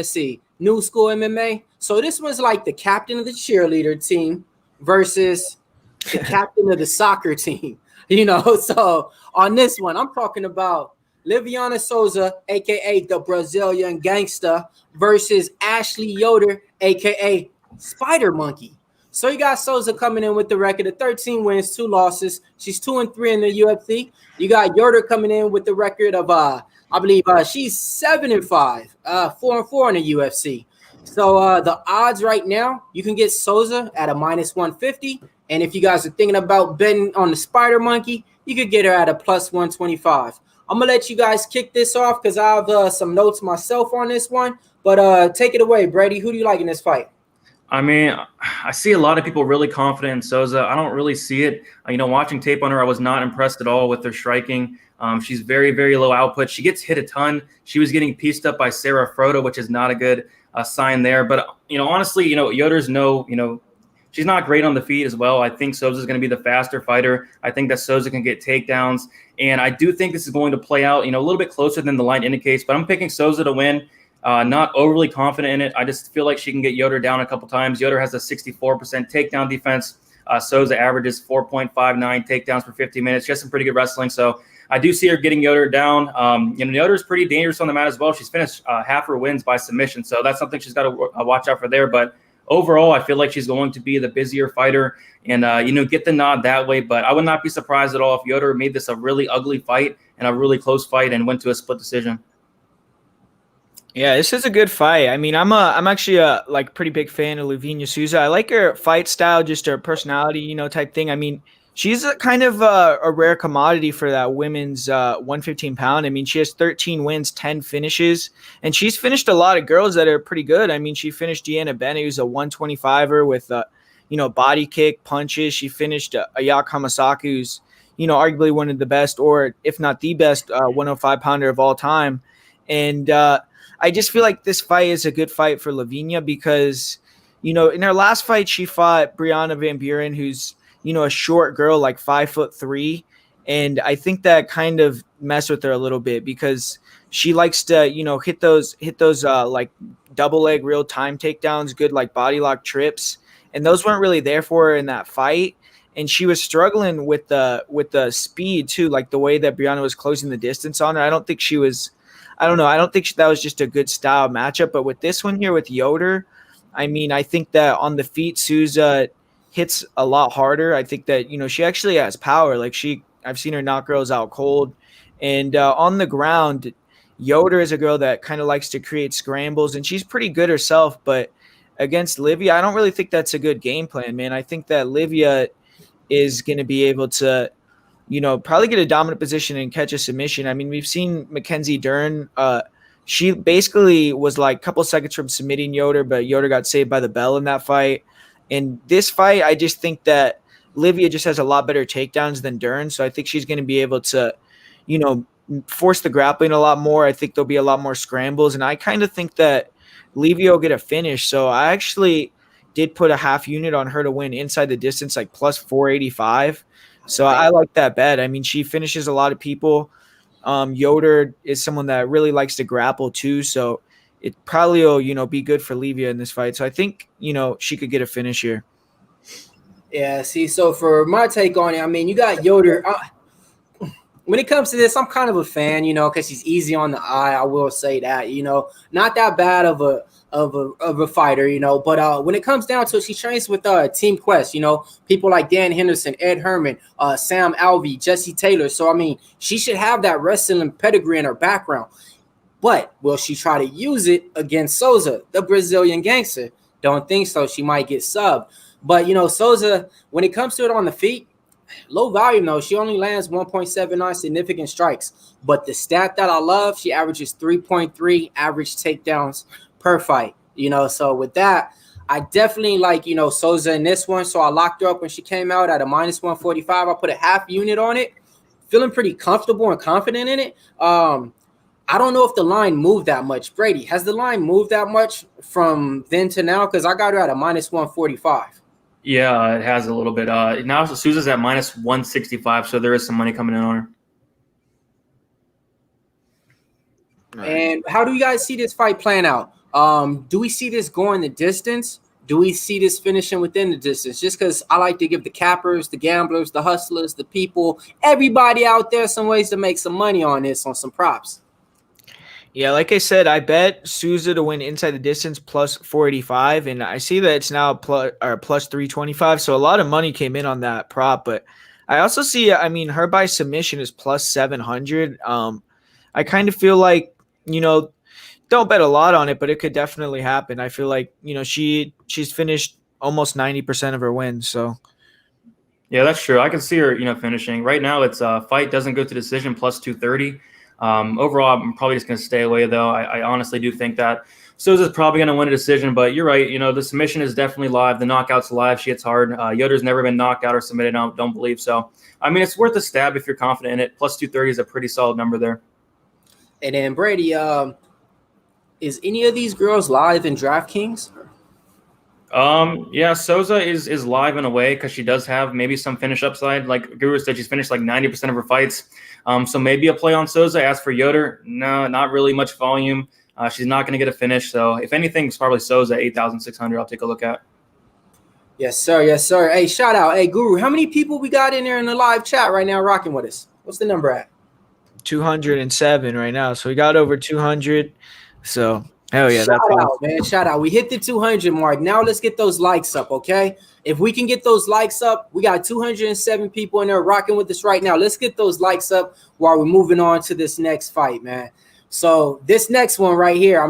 new school MMA. So this one's like the captain of the cheerleader team versus the captain of the soccer team. So on this one, I'm talking about Liviana Souza, a.k.a. the Brazilian gangster, versus Ashley Yoder, a.k.a. Spider Monkey. So you got Souza coming in with the record of 13 wins, 2 losses. She's 2-3 in the UFC. You got Yoder coming in with the record of, I believe she's 7-5, 4-4 in the UFC. So the odds right now, you can get Souza at a -150. And if you guys are thinking about betting on the Spider Monkey, you could get her at a +125. I'm going to let you guys kick this off because I have some notes myself on this one. But take it away, Brady. Who do you like in this fight? I mean, I see a lot of people really confident in Souza. I don't really see it. Watching tape on her, I was not impressed at all with her striking. She's very, very low output. She gets hit a ton. She was getting pieced up by Sarah Frodo, which is not a good sign there. But, honestly, Yoder's she's not great on the feet as well. I think Souza's going to be the faster fighter. I think that Souza can get takedowns. And I do think this is going to play out, a little bit closer than the line indicates. But I'm picking Souza to win. Not overly confident in it. I just feel like she can get Yoder down a couple times. Yoder has a 64% takedown defense. Souza averages 4.59 takedowns per 50 minutes. She has some pretty good wrestling. So I do see her getting Yoder down. Yoder is pretty dangerous on the mat as well. She's finished half her wins by submission. So that's something she's got to watch out for there. But overall, I feel like she's going to be the busier fighter and, get the nod that way. But I would not be surprised at all if Yoder made this a really ugly fight and a really close fight and went to a split decision. Yeah, this is a good fight. I mean, I'm actually a pretty big fan of Liviana Souza. I like her fight style, just her personality, type thing. I mean, she's a kind of a rare commodity for that women's 115 pound. I mean, she has 13 wins, 10 finishes, and she's finished a lot of girls that are pretty good. I mean, she finished Deanna Bennett, who's a 125er with body kick, punches. She finished Ayaka Hamasaki, who's arguably one of the best, or if not the best, 105 pounder of all time. And I just feel like this fight is a good fight for Lavinia because, in her last fight, she fought Brianna Van Buren, who's, a short girl, like 5'3". And I think that kind of messed with her a little bit because she likes to, hit those double leg real time takedowns, good like body lock trips. And those weren't really there for her in that fight. And she was struggling with the speed too, like the way that Brianna was closing the distance on her. I don't think that was just a good style matchup. But with this one here with Yoder, I mean, I think that on the feet, Souza hits a lot harder. I think that, she actually has power. Like I've seen her knock girls out cold. And on the ground, Yoder is a girl that kind of likes to create scrambles, and she's pretty good herself. But against Livia, I don't really think that's a good game plan, man. I think that Livia is going to be able to, probably get a dominant position and catch a submission. I mean, we've seen Mackenzie Dern. She basically was like a couple seconds from submitting Yoder, but Yoder got saved by the bell in that fight. In this fight, I just think that Livia just has a lot better takedowns than Dern. So I think she's going to be able to, force the grappling a lot more. I think there'll be a lot more scrambles. And I kind of think that Livia will get a finish. So I actually did put a half unit on her to win inside the distance, like plus 485. So I like that bet. I mean, she finishes a lot of people. Yoder is someone that really likes to grapple too. So it probably will, be good for Livia in this fight. So I think, she could get a finish here. Yeah, see, so for my take on it, I mean, you got Yoder. When it comes to this, I'm kind of a fan, because he's easy on the eye. I will say that, not that bad of a fighter, but when it comes down to it, she trains with Team Quest, people like Dan Henderson, Ed Herman, Sam Alvey, Jesse Taylor. So, I mean, she should have that wrestling pedigree in her background. But will she try to use it against Souza, the Brazilian gangster? Don't think so. She might get subbed. But, Souza, when it comes to it on the feet, low volume, though. She only lands 1.79 significant strikes. But the stat that I love, she averages 3.3 average takedowns per fight. So with that, I definitely like, Souza in this one. So I locked her up when she came out at a minus 145. I put a half unit on it. Feeling pretty comfortable and confident in it. I don't know if the line moved that much. Brady, has the line moved that much from then to now? Because I got her at a minus 145. Yeah, it has a little bit. Now Souza's at minus 165, so there is some money coming in on her. And how do you guys see this fight playing out? Do we see this going the distance? Do we see this finishing within the distance? Just because I like to give the cappers, the gamblers, the hustlers, the people, everybody out there some ways to make some money on this, on some props. Yeah, like I said, I bet Souza to win inside the distance plus 485, and I see that it's now plus 325, so a lot of money came in on that prop. But I also see, her by submission is plus 700. I kind of feel like, don't bet a lot on it, but it could definitely happen. I feel like, she's finished almost 90% of her wins, so. Yeah, that's true. I can see her, finishing. Right now, it's fight doesn't go to decision plus 230. Overall, I'm probably just going to stay away, though. I honestly do think that Souza's probably going to win a decision, but you're right. The submission is definitely live. The knockout's live. She hits hard. Yoder's never been knocked out or submitted. I don't believe so. It's worth a stab if you're confident in it. Plus 230 is a pretty solid number there. And then, Brady, is any of these girls live in DraftKings? Yeah, Souza is live in a way because she does have maybe some finish upside. Like Guru said, she's finished like 90% of her fights. So maybe a play on Souza. As for Yoder, no, not really much volume. She's not going to get a finish. So if anything, it's probably Souza 8,600. I'll take a look at. Yes, sir. Yes, sir. Hey, shout out. Hey, Guru, how many people we got in there in the live chat right now rocking with us? What's the number at? 207 right now. So we got over 200. So hell yeah, shout out, man. Shout out. We hit the 200 mark. Now let's get those likes up, okay? If we can get those likes up, we got 207 people in there rocking with us right now. Let's get those likes up while we're moving on to this next fight, man. So this next one right here,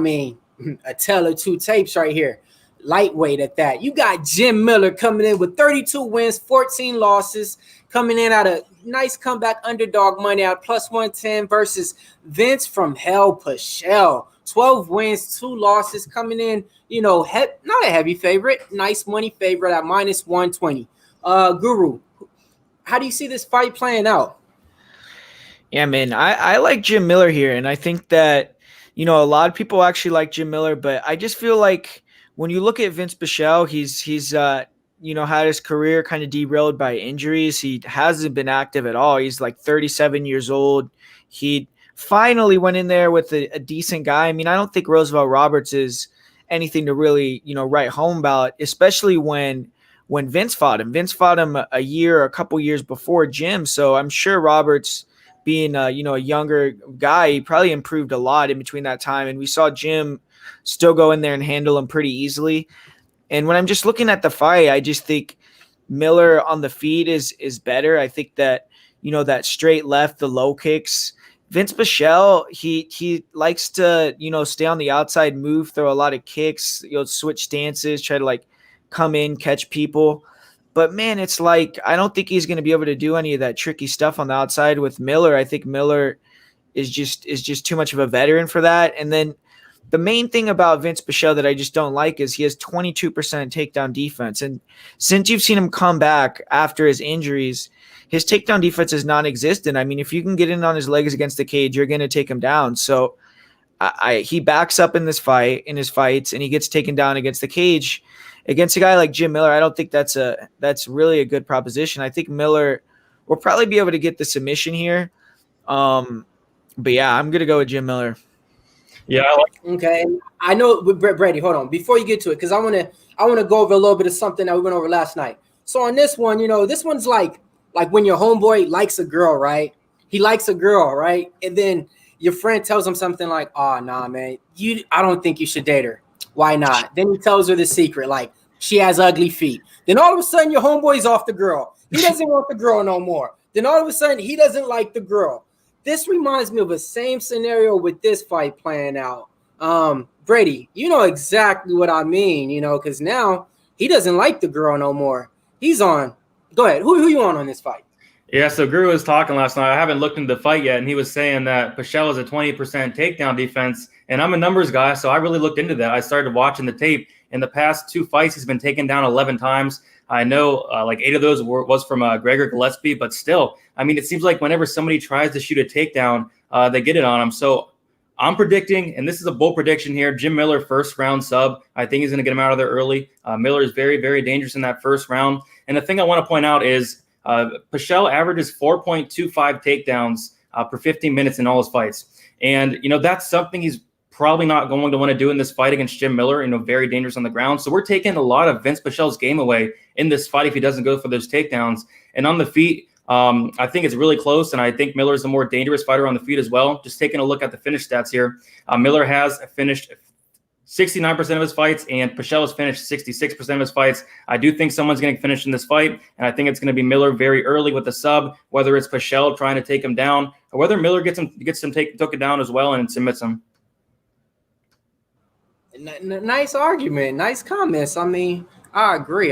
a tale of two tapes right here. Lightweight at that. You got Jim Miller coming in with 32 wins, 14 losses, coming in at a nice comeback underdog money at plus 110 versus Vince from Hell Pichel. 12 wins, 2 losses, coming in, not a heavy favorite, nice money favorite at minus 120. Guru, how do you see this fight playing out? Yeah, man, I like Jim Miller here, and I think that, a lot of people actually like Jim Miller, but I just feel like when you look at Vince Pichel, he's had his career kind of derailed by injuries. He hasn't been active at all. He's like 37 years old. He finally went in there with a decent guy. I don't think Roosevelt Roberts is anything to really, write home about, especially when Vince fought him. Vince fought him a couple years before Jim. So I'm sure Roberts being, a younger guy, he probably improved a lot in between that time. And we saw Jim still go in there and handle him pretty easily. And when I'm just looking at the fight, I just think Miller on the feet is better. I think that, that straight left, the low kicks, Vince Pichel, he likes to, stay on the outside, move, throw a lot of kicks, switch stances, try to come in, catch people. But man, it's like, I don't think he's going to be able to do any of that tricky stuff on the outside with Miller. I think Miller is just too much of a veteran for that. And then the main thing about Vince Pichel that I just don't like is he has 22% takedown defense. And since you've seen him come back after his injuries, his takedown defense is non-existent. If you can get in on his legs against the cage, you're going to take him down. So he backs up in his fights, and he gets taken down against the cage. Against a guy like Jim Miller, I don't think that's really a good proposition. I think Miller will probably be able to get the submission here. But yeah, I'm going to go with Jim Miller. Yeah. Okay. I know, Brady, hold on. Before you get to it, because I want to go over a little bit of something that we went over last night. So on this one, this one's like when your homeboy likes a girl, right? He likes a girl, right? And then your friend tells him something like, "Oh, nah, man, I don't think you should date her. Why not?" Then he tells her the secret, like she has ugly feet. Then all of a sudden your homeboy's off the girl. He doesn't want the girl no more. Then all of a sudden he doesn't like the girl. This reminds me of the same scenario with this fight playing out. Brady, you know exactly what I mean, you know, because now he doesn't like the girl no more. He's on. Go ahead. Who you on this fight? Yeah, so Guru was talking last night. I haven't looked into the fight yet, and he was saying that Pichel is a 20% takedown defense, and I'm a numbers guy, so I really looked into that. I started watching the tape. In the past 2 fights, he's been taken down 11 times. I know like 8 of those was from Gregor Gillespie, but still, I mean, it seems like whenever somebody tries to shoot a takedown, they get it on him. So I'm predicting, and this is a bold prediction here, Jim Miller first round sub. I think he's going to get him out of there early. Miller is very, very dangerous in that first round. And the thing I want to point out is Pichel averages 4.25 takedowns per 15 minutes in all his fights. And, you know, that's something he's probably not going to want to do in this fight against Jim Miller, you know, very dangerous on the ground. So we're taking a lot of Vince Pichel's game away in this fight if he doesn't go for those takedowns. And on the feet, I think it's really close, and I think Miller is a more dangerous fighter on the feet as well. Just taking a look at the finish stats here, Miller has finished 69% of his fights, and Pichel has finished 66% of his fights. I do think someone's going to finish in this fight, and I think it's going to be Miller very early with the sub, whether it's Pichel trying to take him down, or whether Miller gets him took it down as well and submits him. Nice argument, nice comments. I mean, I agree.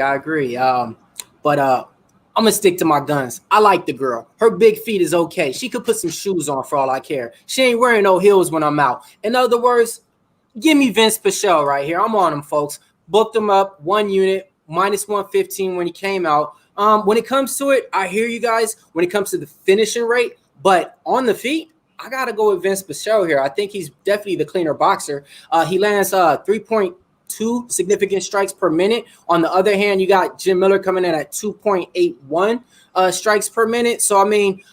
But I'm gonna stick to my guns. I like the girl. Her big feet is okay. She could put some shoes on for all I care. She ain't wearing no heels when I'm out. In other words, give me Vince Pichel right here. I'm on him, folks. Booked him up 1 unit, minus 115 when he came out. When it comes to it, I hear you guys when it comes to the finishing rate, but on the feet, I got to go with Vince Pichel here. I think he's definitely the cleaner boxer. He lands 3.2 significant strikes per minute. On the other hand, you got Jim Miller coming in at 2.81 strikes per minute. So, I mean,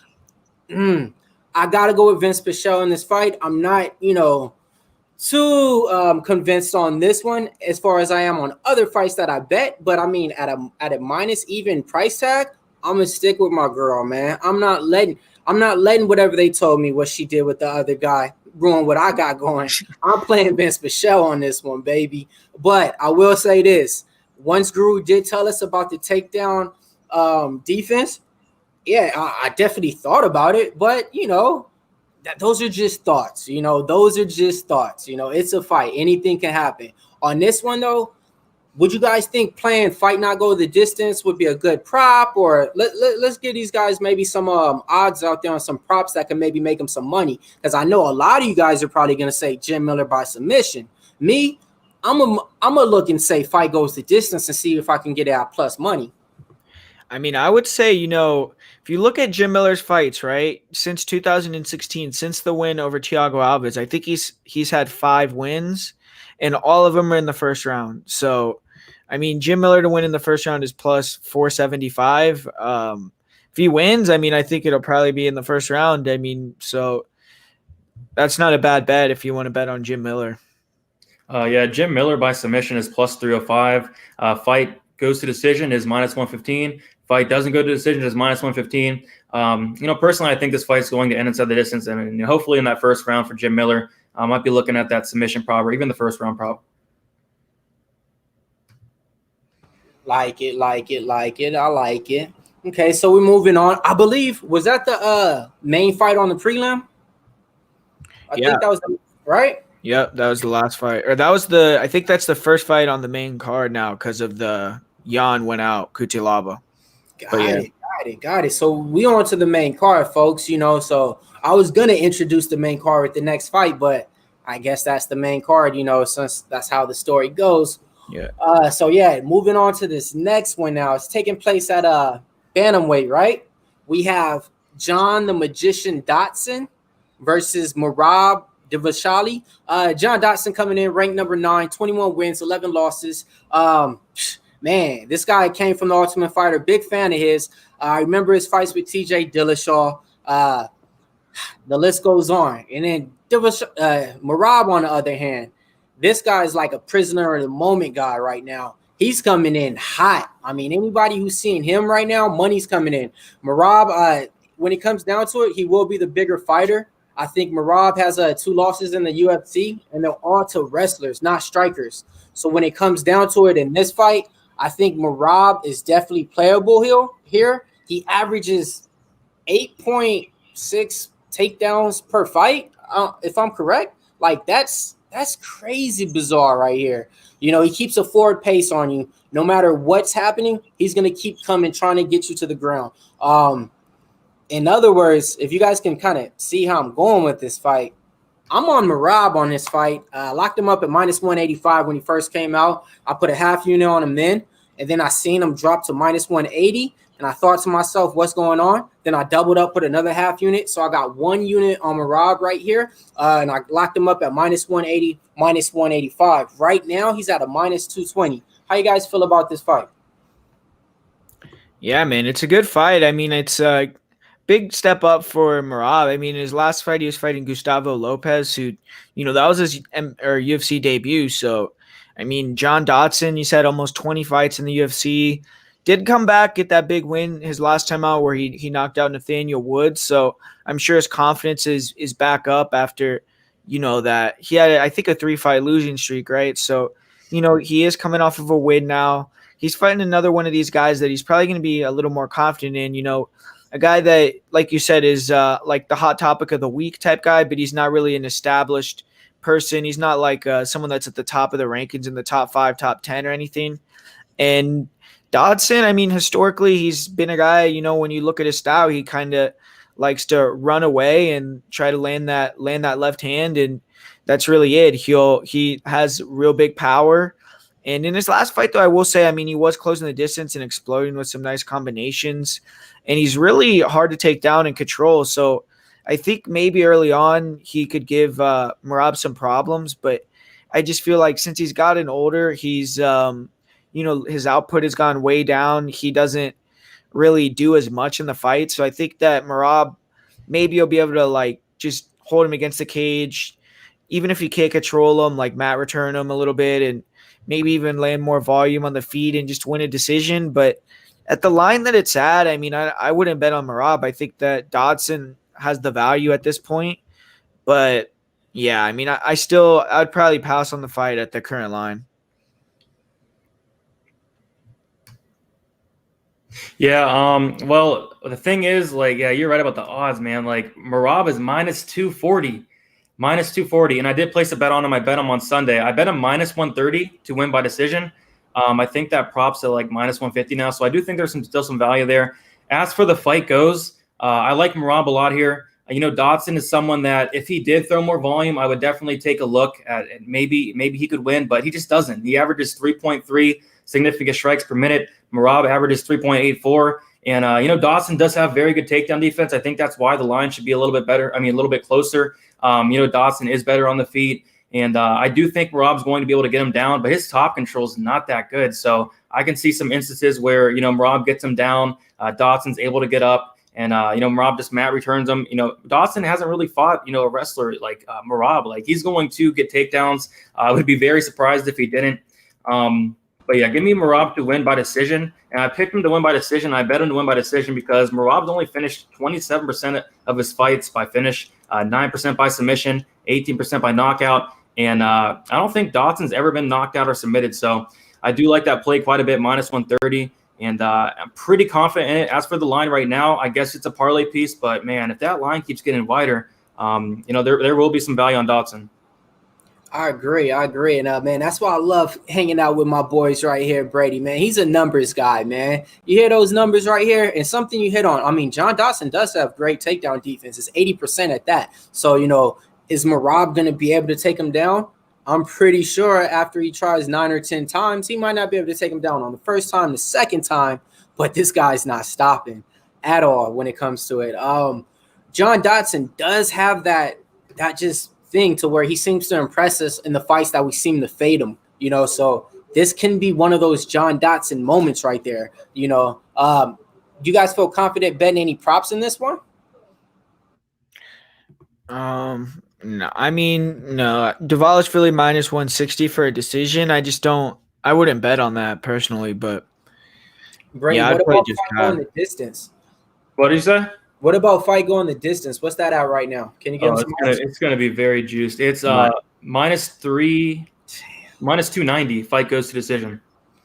I got to go with Vince Pichel in this fight. I'm not, you know, too convinced on this one as far as I am on other fights that I bet. But, I mean, at a minus even price tag, I'm going to stick with my girl, man. I'm not letting whatever they told me what she did with the other guy ruin what I got going. I'm playing Vince Pichel on this one, baby. But I will say this. Once Guru did tell us about the takedown defense, yeah, I definitely thought about it. But, you know, those are just thoughts. You know, those are just thoughts. You know, it's a fight. Anything can happen. On this one, though, would you guys think playing fight not go the distance would be a good prop? Or let's give these guys maybe some odds out there on some props that can maybe make them some money. Because I know a lot of you guys are probably going to say Jim Miller by submission. Me, I'm a look and say fight goes the distance and see if I can get it at plus money. I mean, I would say, you know, if you look at Jim Miller's fights, right, since 2016, since the win over Thiago Alves, I think he's had 5 wins, and all of them are in the first round. So, I mean, Jim Miller to win in the first round is plus 475. If he wins, I mean, I think it'll probably be in the first round. I mean, so that's not a bad bet if you want to bet on Jim Miller. Yeah, Jim Miller by submission is plus 305. Fight goes to decision is minus 115. Fight doesn't go to decision is minus 115. You know, personally, I think this fight's going to end inside the distance, and hopefully in that first round for Jim Miller, I might be looking at that submission prop or even the first round prop. Like it. I like it. Okay, so we're moving on. I believe, was that the main fight on the prelim? I think that was right? Yep, that was the last fight. Or I think that's the first fight on the main card now because of the Jan went out, Kutilaba. Got it. So we on to the main card, folks, you know. So I was going to introduce the main card with the next fight, but I guess that's the main card, you know, since that's how the story goes. Yeah. So moving on to this next one now. It's taking place at bantamweight, right? We have John the Magician Dodson versus Merab Dvalishvili. John Dodson coming in ranked number 9, 21 wins, 11 losses. Man, this guy came from the Ultimate Fighter. Big fan of his. I remember his fights with TJ Dillashaw. The list goes on. And then Merab, on the other hand, this guy is like a prisoner of the moment guy right now. He's coming in hot. I mean, anybody who's seeing him right now, money's coming in. Merab, when it comes down to it, he will be the bigger fighter. I think Merab has 2 losses in the UFC, and they're all to wrestlers, not strikers. So when it comes down to it in this fight, I think Merab is definitely playable here. He averages 8.6 takedowns per fight, if I'm correct. Like, that's That's crazy bizarre right here. You know, he keeps a forward pace on you. No matter what's happening, he's going to keep coming, trying to get you to the ground. In other words, if you guys can kind of see how I'm going with this fight, I'm on Merab on this fight. I locked him up at minus 185 when he first came out. I put a half unit on him then, and then I seen him drop to minus 180, and I thought to myself, what's going on? Then I doubled up, put another half unit, so I got 1 unit on Merab right here, and I locked him up at minus 180, minus 185. Right now, he's at a minus 220. How you guys feel about this fight? Yeah, man, it's a good fight. I mean, it's a big step up for Merab. I mean, his last fight, he was fighting Gustavo Lopez, who, that was his UFC debut. So, I mean, John Dodson, he said almost 20 fights in the UFC. Did come back, get that big win his last time out where he knocked out Nathaniel Woods. So I'm sure his confidence is back up after, that he had, I think, a 3-fight losing streak, right? So, he is coming off of a win now. He's fighting another one of these guys that he's probably going to be a little more confident in, a guy that, like you said, is like the hot topic of the week type guy, but he's not really an established person. He's not like someone that's at the top of the rankings in the top 5, top 10 or anything. And Dodson, I mean, historically, he's been a guy, when you look at his style, he kind of likes to run away and try to land that left hand, and that's really it. He has real big power. And in his last fight, though, I will say, I mean, he was closing the distance and exploding with some nice combinations, and he's really hard to take down and control. So I think maybe early on he could give Merab some problems, but I just feel like since he's gotten older, he's his output has gone way down. He doesn't really do as much in the fight. So I think that Merab, maybe he'll be able to like just hold him against the cage, even if he can't control him, like mat return him a little bit and maybe even land more volume on the feet and just win a decision. But at the line that it's at, I mean, I wouldn't bet on Merab. I think that Dodson has the value at this point. But yeah, I mean, I'd probably pass on the fight at the current line. Yeah, well, the thing is, like, yeah, you're right about the odds, man. Like, Merab is minus 240. And I did place a bet on him. I bet him on Sunday. I bet him minus 130 to win by decision. I think that props at like minus 150 now. So I do think there's still some value there. As for the fight goes, I like Merab a lot here. Dodson is someone that if he did throw more volume, I would definitely take a look at it. Maybe he could win, but he just doesn't. He averages 3.3 significant strikes per minute. Merab averages 3.84. And, Dodson does have very good takedown defense. I think that's why the line should be a little bit better. I mean, a little bit closer. Dodson is better on the feet. And I do think Merab's going to be able to get him down, but his top control is not that good. So I can see some instances where, Merab gets him down. Dodson's able to get up. And, Merab just mat returns him. Dodson hasn't really fought, a wrestler like Merab. Like, he's going to get takedowns. I would be very surprised if he didn't. But yeah, give me Merab to win by decision. And I picked him to win by decision. I bet him to win by decision because Merab's only finished 27% of his fights by finish, 9% by submission, 18% by knockout. And I don't think Dodson's ever been knocked out or submitted. So I do like that play quite a bit, minus 130. And I'm pretty confident in it. As for the line right now, I guess it's a parlay piece. But, man, if that line keeps getting wider, there will be some value on Dodson. I agree. And, man, that's why I love hanging out with my boys right here, Brady, man. He's a numbers guy, man. You hear those numbers right here? And something you hit on. I mean, John Dodson does have great takedown defense. It's 80% at that. So, is Merab going to be able to take him down? I'm pretty sure after he tries 9 or 10 times, he might not be able to take him down on the first time, the second time, but this guy's not stopping at all when it comes to it. John Dodson does have that just thing to where he seems to impress us in the fights that we seem to fade him, so this can be one of those John Dodson moments right there. Do you guys feel confident betting any props in this one? No, I mean, no. Dvalishvili minus 160 for a decision. I wouldn't bet on that personally, but Brady, yeah, what I'd about just fight going the distance? What did you say? What about fight going the distance? What's that at right now? Can you give us some it's going to be very juiced. It's minus 290. Fight goes to decision.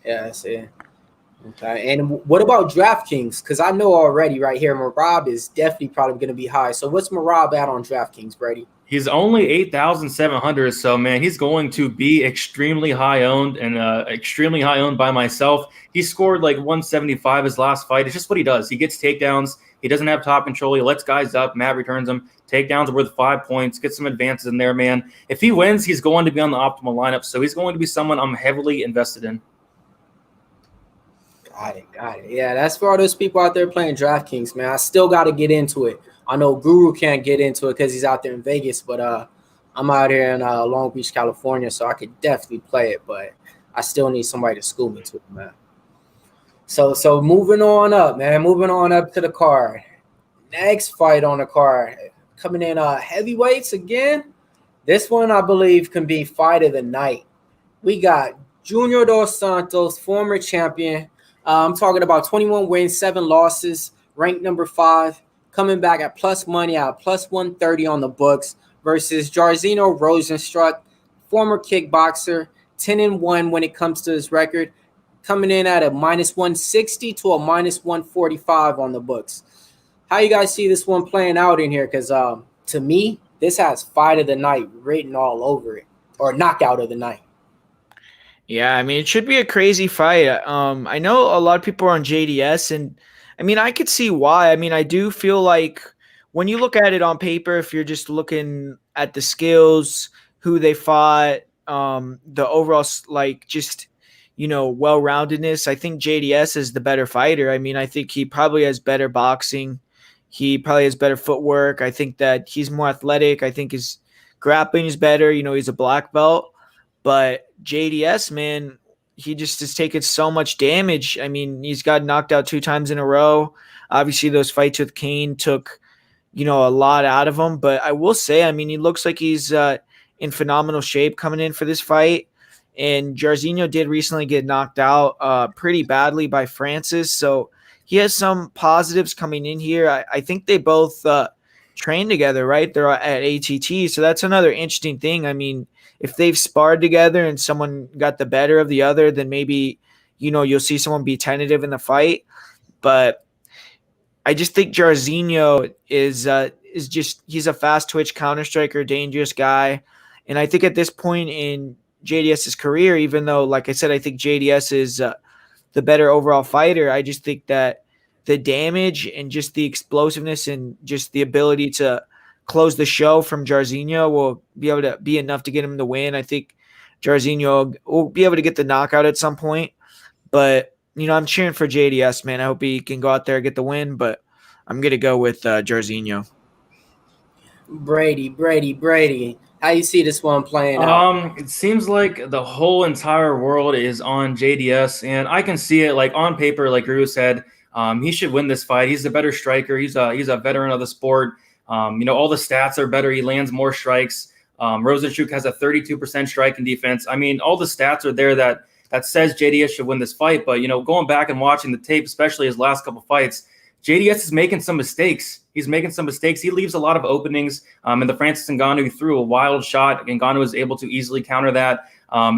Yeah, I see. Okay, and what about DraftKings? Because I know already right here, Merab is definitely probably going to be high. So what's Merab at on DraftKings, Brady? He's only 8,700, so man, he's going to be extremely high owned and extremely high owned by myself. He scored like 175 his last fight. It's just what he does. He gets takedowns. He doesn't have top control. He lets guys up. Matt returns them. Takedowns are worth 5 points. Get some advances in there, man. If he wins, he's going to be on the optimal lineup. So he's going to be someone I'm heavily invested in. Got it. Yeah, that's for all those people out there playing DraftKings, man. I still got to get into it. I know Guru can't get into it because he's out there in Vegas, but I'm out here in Long Beach, California, so I could definitely play it, but I still need somebody to school me to it, man. So moving on up, man. Moving on up to the card. Next fight on the card. Coming in heavyweights again. This one, I believe, can be fight of the night. We got Junior Dos Santos, former champion. I'm talking about 21 wins, 7 losses, ranked number 5, coming back at plus money at plus 130 on the books versus Jairzinho Rozenstruik, former kickboxer, 10-1 when it comes to his record, coming in at a minus 160 to a minus 145 on the books. How you guys see this one playing out in here? Because to me, this has fight of the night written all over it, or knockout of the night. Yeah, I mean, it should be a crazy fight. I know a lot of people are on JDS, and I mean, I could see why. I mean, I do feel like when you look at it on paper, if you're just looking at the skills, who they fought, the overall, like, just, you know, well-roundedness, I think JDS is the better fighter. I mean, I think he probably has better boxing. He probably has better footwork. I think that he's more athletic. I think his grappling is better. You know, he's a black belt. But JDS, man, he just has taken so much damage. I mean, he's got knocked out 2 times in a row. Obviously, those fights with Kane took, you know, a lot out of him. But I will say, I mean, he looks like he's in phenomenal shape coming in for this fight. And Jairzinho did recently get knocked out pretty badly by Francis. So he has some positives coming in here. I think they both train together, right? They're at ATT. So that's another interesting thing. I mean, if they've sparred together and someone got the better of the other, then maybe, you know, you'll see someone be tentative in the fight. But I just think Jairzinho is just, he's a fast twitch counter striker, dangerous guy. And I think at this point in JDS's career, even though, like I said, I think JDS is the better overall fighter, I just think that the damage and just the explosiveness and just the ability to close the show from Jairzinho will be able to be enough to get him to win. I think Jairzinho will be able to get the knockout at some point. But, you know, I'm cheering for JDS, man. I hope he can go out there and get the win, but I'm going to go with Jairzinho. Brady. How you see this one playing out? It seems like the whole entire world is on JDS, and I can see it, like, on paper, like Rue said. He should win this fight. He's a better striker. He's a veteran of the sport. You know, all the stats are better. He lands more strikes. Rozenstruik has a 32% strike in defense. I mean, all the stats are there that says JDS should win this fight. But, you know, going back and watching the tape, especially his last couple fights, JDS is making some mistakes. He's making some mistakes. He leaves a lot of openings. In the Francis Ngannou, he threw a wild shot. Ngannou was able to easily counter that.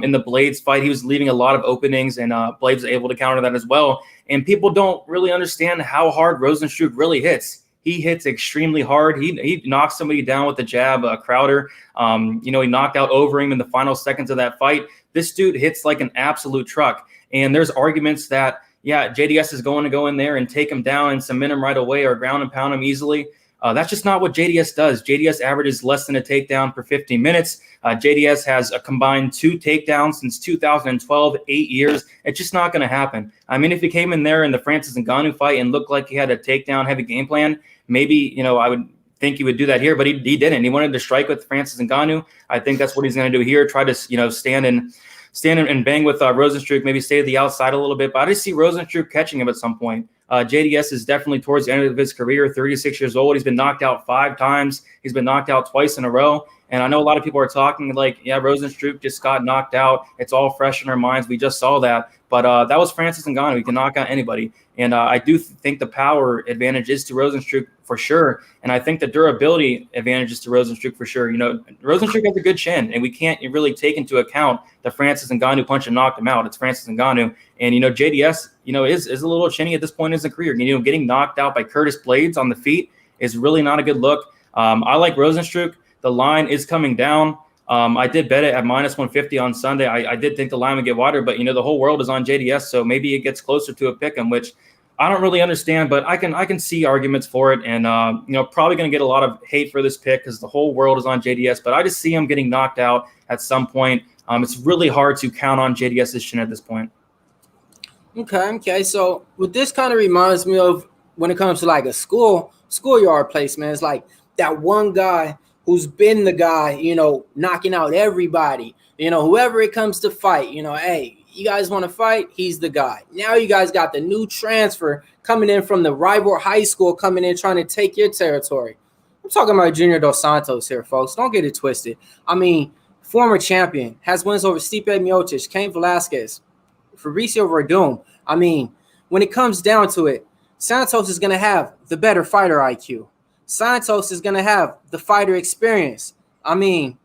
In the Blades fight, he was leaving a lot of openings, and Blades was able to counter that as well. And people don't really understand how hard Rozenstruik really hits. He hits extremely hard. He knocks somebody down with a jab, Crowder. You know, he knocked out Overeem in the final seconds of that fight. This dude hits like an absolute truck. And there's arguments that, yeah, JDS is going to go in there and take him down and submit him right away or ground and pound him easily. That's just not what JDS does. JDS averages less than a takedown per 15 minutes. JDS has a combined 2 takedowns since 2012, 8 years. It's just not going to happen. I mean, if he came in there in the Francis Ngannou fight and looked like he had a takedown heavy game plan, maybe, you know, I would think he would do that here, but he didn't. He wanted to strike with Francis Ngannou. I think that's what he's going to do here. Try to, you know, stand and bang with Rozenstruik, maybe stay to the outside a little bit. But I just see Rozenstruik catching him at some point. JDS is definitely towards the end of his career, 36 years old. He's been knocked out 5 times. He's been knocked out twice in a row. And I know a lot of people are talking like, yeah, Rozenstruik just got knocked out. It's all fresh in our minds. We just saw that. But that was Francis Ngannou. He can knock out anybody. And I do think the power advantage is to Rozenstruik for sure. And I think the durability advantage is to Rozenstruik for sure. You know, Rozenstruik has a good chin, and we can't really take into account the Francis Ngannou punch and knocked him out. It's Francis Ngannou. And, you know, JDS, you know, is a little chinny at this point in his career. You know, getting knocked out by Curtis Blades on the feet is really not a good look. I like Rozenstruik. The line is coming down. I did bet it at minus 150 on Sunday. I did think the line would get wider, but, you know, the whole world is on JDS, so maybe it gets closer to a pick 'em, which I don't really understand, but I can see arguments for it. And, you know, probably going to get a lot of hate for this pick because the whole world is on JDS, but I just see him getting knocked out at some point. It's really hard to count on JDS's chin at this point. Okay. So what this kind of reminds me of when it comes to like a schoolyard placement, it's like that one guy who's been the guy, you know, knocking out everybody, you know, whoever it comes to fight, you know, hey, you guys want to fight? He's the guy. Now you guys got the new transfer coming in from the rival high school coming in trying to take your territory. I'm talking about Junior Dos Santos here, folks. Don't get it twisted. I mean, former champion, has wins over Stipe Miocic, Cain Velasquez, Fabricio Verdum. I mean, when it comes down to it, Santos is going to have the better fighter IQ. Santos is going to have the fighter experience. I mean,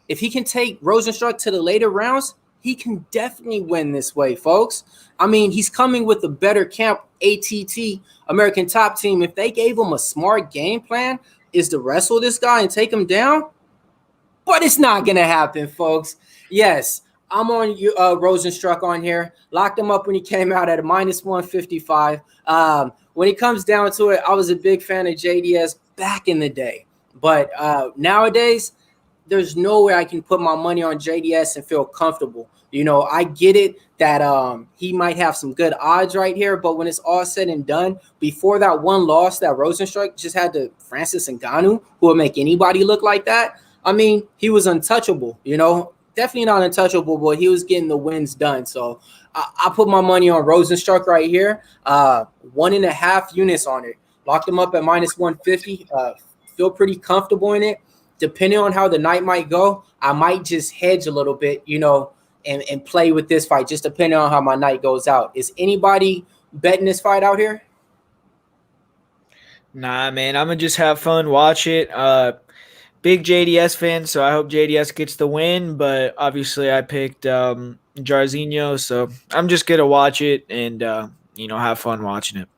if he can take Rozenstruik to the later rounds, he can definitely win this way, folks. I mean, he's coming with a better camp, ATT, American Top Team. If they gave him a smart game plan, is to wrestle this guy and take him down? But it's not going to happen, folks. Yes, I'm on Rozenstruik on here. Locked him up when he came out at a minus 155. When it comes down to it, I was a big fan of JDS back in the day. But nowadays, there's no way I can put my money on JDS and feel comfortable. You know, I get it that he might have some good odds right here, but when it's all said and done, before that one loss that Rozenstruik just had to Francis Ngannou, who would make anybody look like that, I mean, he was untouchable, you know. Definitely not untouchable, but he was getting the wins done. So I put my money on Rozenstruik right here. 1.5 units on it. Locked him up at minus 150. Feel pretty comfortable in it. Depending on how the night might go, I might just hedge a little bit, you know, and play with this fight, just depending on how my night goes out. Is anybody betting this fight out here? Nah, man, I'm going to just have fun, watch it. Big JDS fan, so I hope JDS gets the win, but obviously I picked Jairzinho, so I'm just going to watch it and, you know, have fun watching it.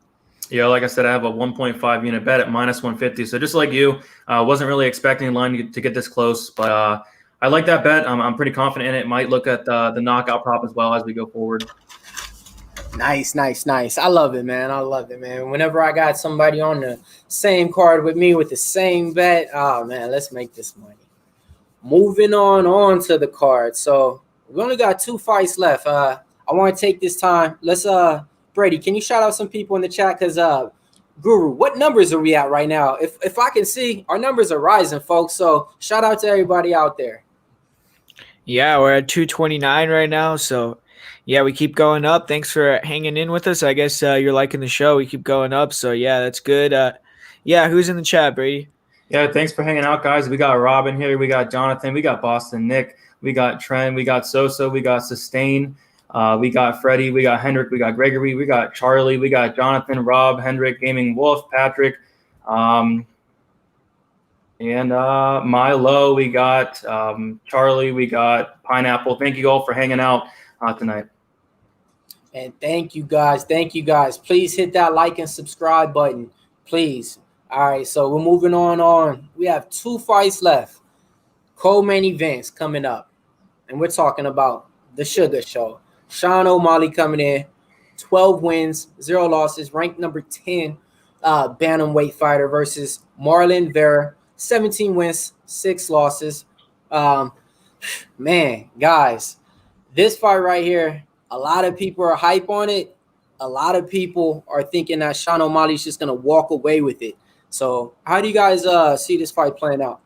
Yeah, like I said, I have a 1.5 unit bet at minus 150. So just like you, wasn't really expecting the line to get this close, but I like that bet. I'm pretty confident in it. Might look at the knockout prop as well as we go forward. Nice. I love it, man. Whenever I got somebody on the same card with me with the same bet, oh, man, let's make this money. Moving on to the card. So we only got 2 fights left. I want to take this time. Let's Brady, can you shout out some people in the chat? Because Guru, what numbers are we at right now? If I can see, our numbers are rising, folks. So shout out to everybody out there. Yeah, we're at 229 right now. So, yeah, we keep going up. Thanks for hanging in with us. I guess you're liking the show. We keep going up. So, yeah, that's good. Yeah, who's in the chat, Brady? Yeah, thanks for hanging out, guys. We got Robin here. We got Jonathan. We got Boston Nick. We got Trent. We got Souza. We got Sustain. We got Freddie, we got Hendrick, we got Gregory, we got Charlie, we got Jonathan, Rob, Hendrick, Gaming Wolf, Patrick, and Milo, we got Charlie, we got Pineapple. Thank you all for hanging out tonight. And thank you guys. Please hit that like and subscribe button, please. All right, so we're moving on. We have 2 fights left. Co-main events coming up, and we're talking about the Sugar Show. Sean O'Malley coming in, 12 wins, 0 losses, ranked number 10 bantamweight fighter versus Marlon Vera, 17 wins, 6 losses. Man, guys, this fight right here, a lot of people are hype on it. A lot of people are thinking that Sean O'Malley's just going to walk away with it. So how do you guys see this fight playing out?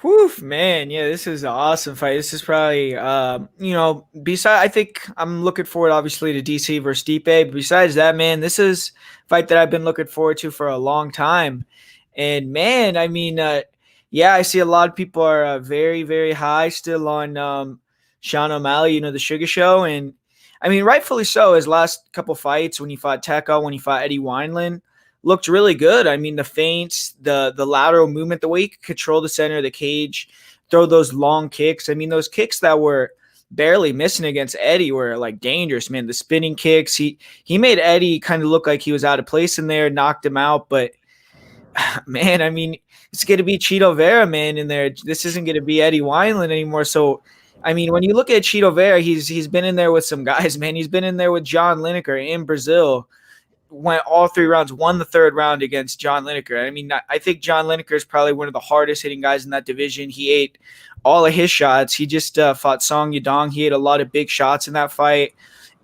Whew, man, yeah, this is an awesome fight. This is probably, you know, I think I'm looking forward, obviously, to DC versus Stipe. But besides that, man, this is a fight that I've been looking forward to for a long time. And, man, I mean, Yeah, I see a lot of people are very, very high still on Sean O'Malley, the Sugar Show. And I mean, rightfully so. His last couple fights, when he fought Tecco, when he fought Eddie Wineland, looked really good. I mean, the feints, the lateral movement, the way he could control the center of the cage, throw those long kicks. I mean, those kicks that were barely missing against Eddie were like dangerous, man. The spinning kicks, he made Eddie kind of look like he was out of place in there, knocked him out. But man, I mean, it's going to be Chito Vera, man, in there. This isn't going to be Eddie Wineland anymore. So, I mean, when you look at Chito Vera, he's been in there with some guys, man. He's been in there with John Lineker in Brazil. Went all 3 rounds, won the 3rd round against John Lineker. I mean, I think John Lineker is probably one of the hardest hitting guys in that division. He ate all of his shots. He just fought Song Yadong. He ate a lot of big shots in that fight.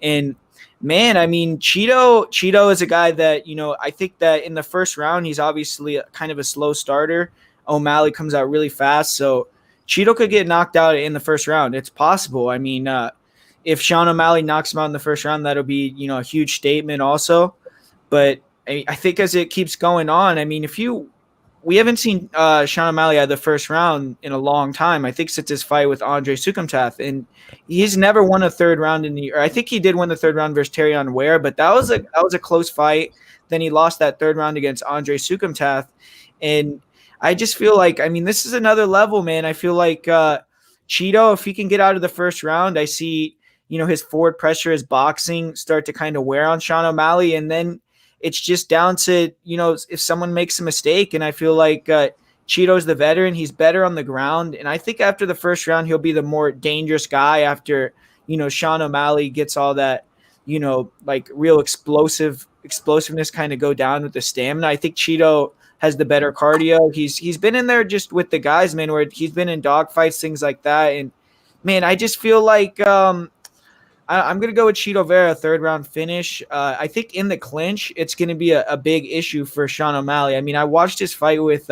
And man, I mean, Chito is a guy that, I think that in the first round, he's obviously kind of a slow starter. O'Malley comes out really fast. So Chito could get knocked out in the first round. It's possible. I mean, if Sean O'Malley knocks him out in the first round, that'll be, a huge statement also. But I think as it keeps going on, I mean, we haven't seen Sean O'Malley out of the first round in a long time. I think since his fight with Andre Sukumtath, and he's never won a 3rd round I think he did win the 3rd round versus Terrion Ware, but that was a close fight. Then he lost that 3rd round against Andre Sukumtath, and I just feel like, I mean, this is another level, man. I feel like Chito, if he can get out of the first round, I see his forward pressure, his boxing start to kind of wear on Sean O'Malley, and then it's just down to, if someone makes a mistake. And I feel like Chito's the veteran. He's better on the ground. And I think after the first round, he'll be the more dangerous guy after, Sean O'Malley gets all that, like real explosiveness kind of go down with the stamina. I think Chito has the better cardio. He's been in there just with the guys, man, where he's been in dogfights, things like that. And, man, I just feel like I'm going to go with Chito Vera, 3rd round finish. I think in the clinch, it's going to be a big issue for Sean O'Malley. I mean, I watched his fight with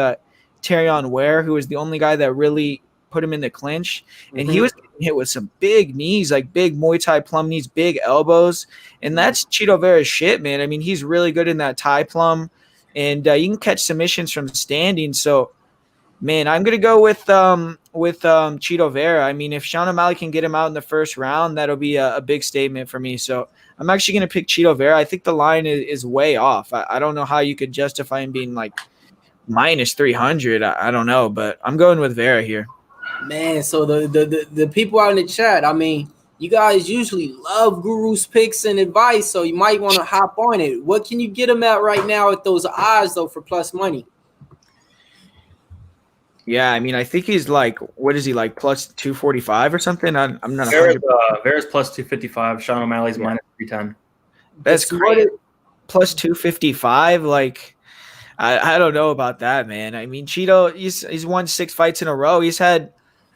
Terrion Ware, who was the only guy that really put him in the clinch. And he was hit with some big knees, like big Muay Thai plum knees, big elbows. And that's Chito Vera's shit, man. I mean, he's really good in that Thai plum. And you can catch submissions from standing. So, man, I'm going to go with Chito Vera. I mean, if Sean O'Malley can get him out in the first round, that'll be a big statement for me. So I'm actually going to pick Chito Vera. I think the line is way off. I don't know how you could justify him being like minus 300. I don't know, but I'm going with Vera here. Man, so the people out in the chat, I mean, you guys usually love Guru's picks and advice, so you might want to hop on it. What can you get him at right now at those odds, though, for plus money? Yeah, I mean, I think he's like, what is he, like plus 245 or something? I'm not. Vera's plus 255. Sean O'Malley's minus 310. That's great. Plus 255, like I don't know about that, man. I mean, Chito, he's won 6 fights in a row.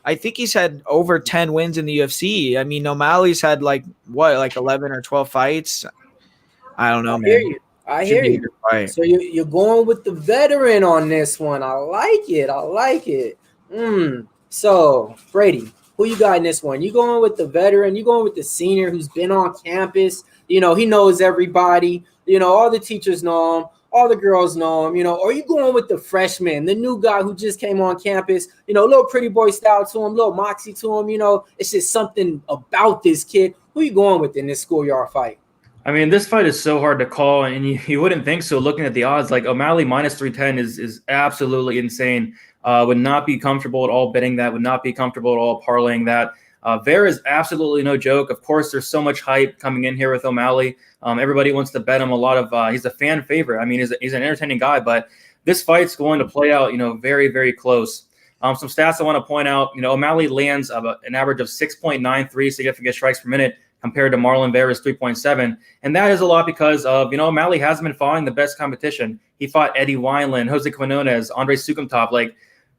I think he's had over 10 wins in the UFC. I mean, O'Malley's had like 11 or 12 fights. I don't know, man. I hear you. So you're going with the veteran on this one. I like it. So, Brady, who you got in this one? You going with the veteran? You going with the senior who's been on campus? He knows everybody. All the teachers know him. All the girls know him. Or you going with the freshman, the new guy who just came on campus? Little pretty boy style to him, little moxie to him. It's just something about this kid. Who you going with in this schoolyard fight? I mean, this fight is so hard to call, and you wouldn't think so looking at the odds. Like O'Malley minus 310 is absolutely insane. Would not be comfortable at all betting that, would not be comfortable at all parlaying that. Vera is absolutely no joke. Of course, there's so much hype coming in here with O'Malley. Everybody wants to bet him a lot of he's a fan favorite. I mean, he's an entertaining guy, but this fight's going to play out, very, very close. Some stats I want to point out, O'Malley lands an average of 6.93 significant strikes per minute compared to Marlon Vera's 3.7. And that is a lot because of, O'Malley hasn't been fighting the best competition. He fought Eddie Wineland, Jose Quinones, Andre Sukumtov. Like,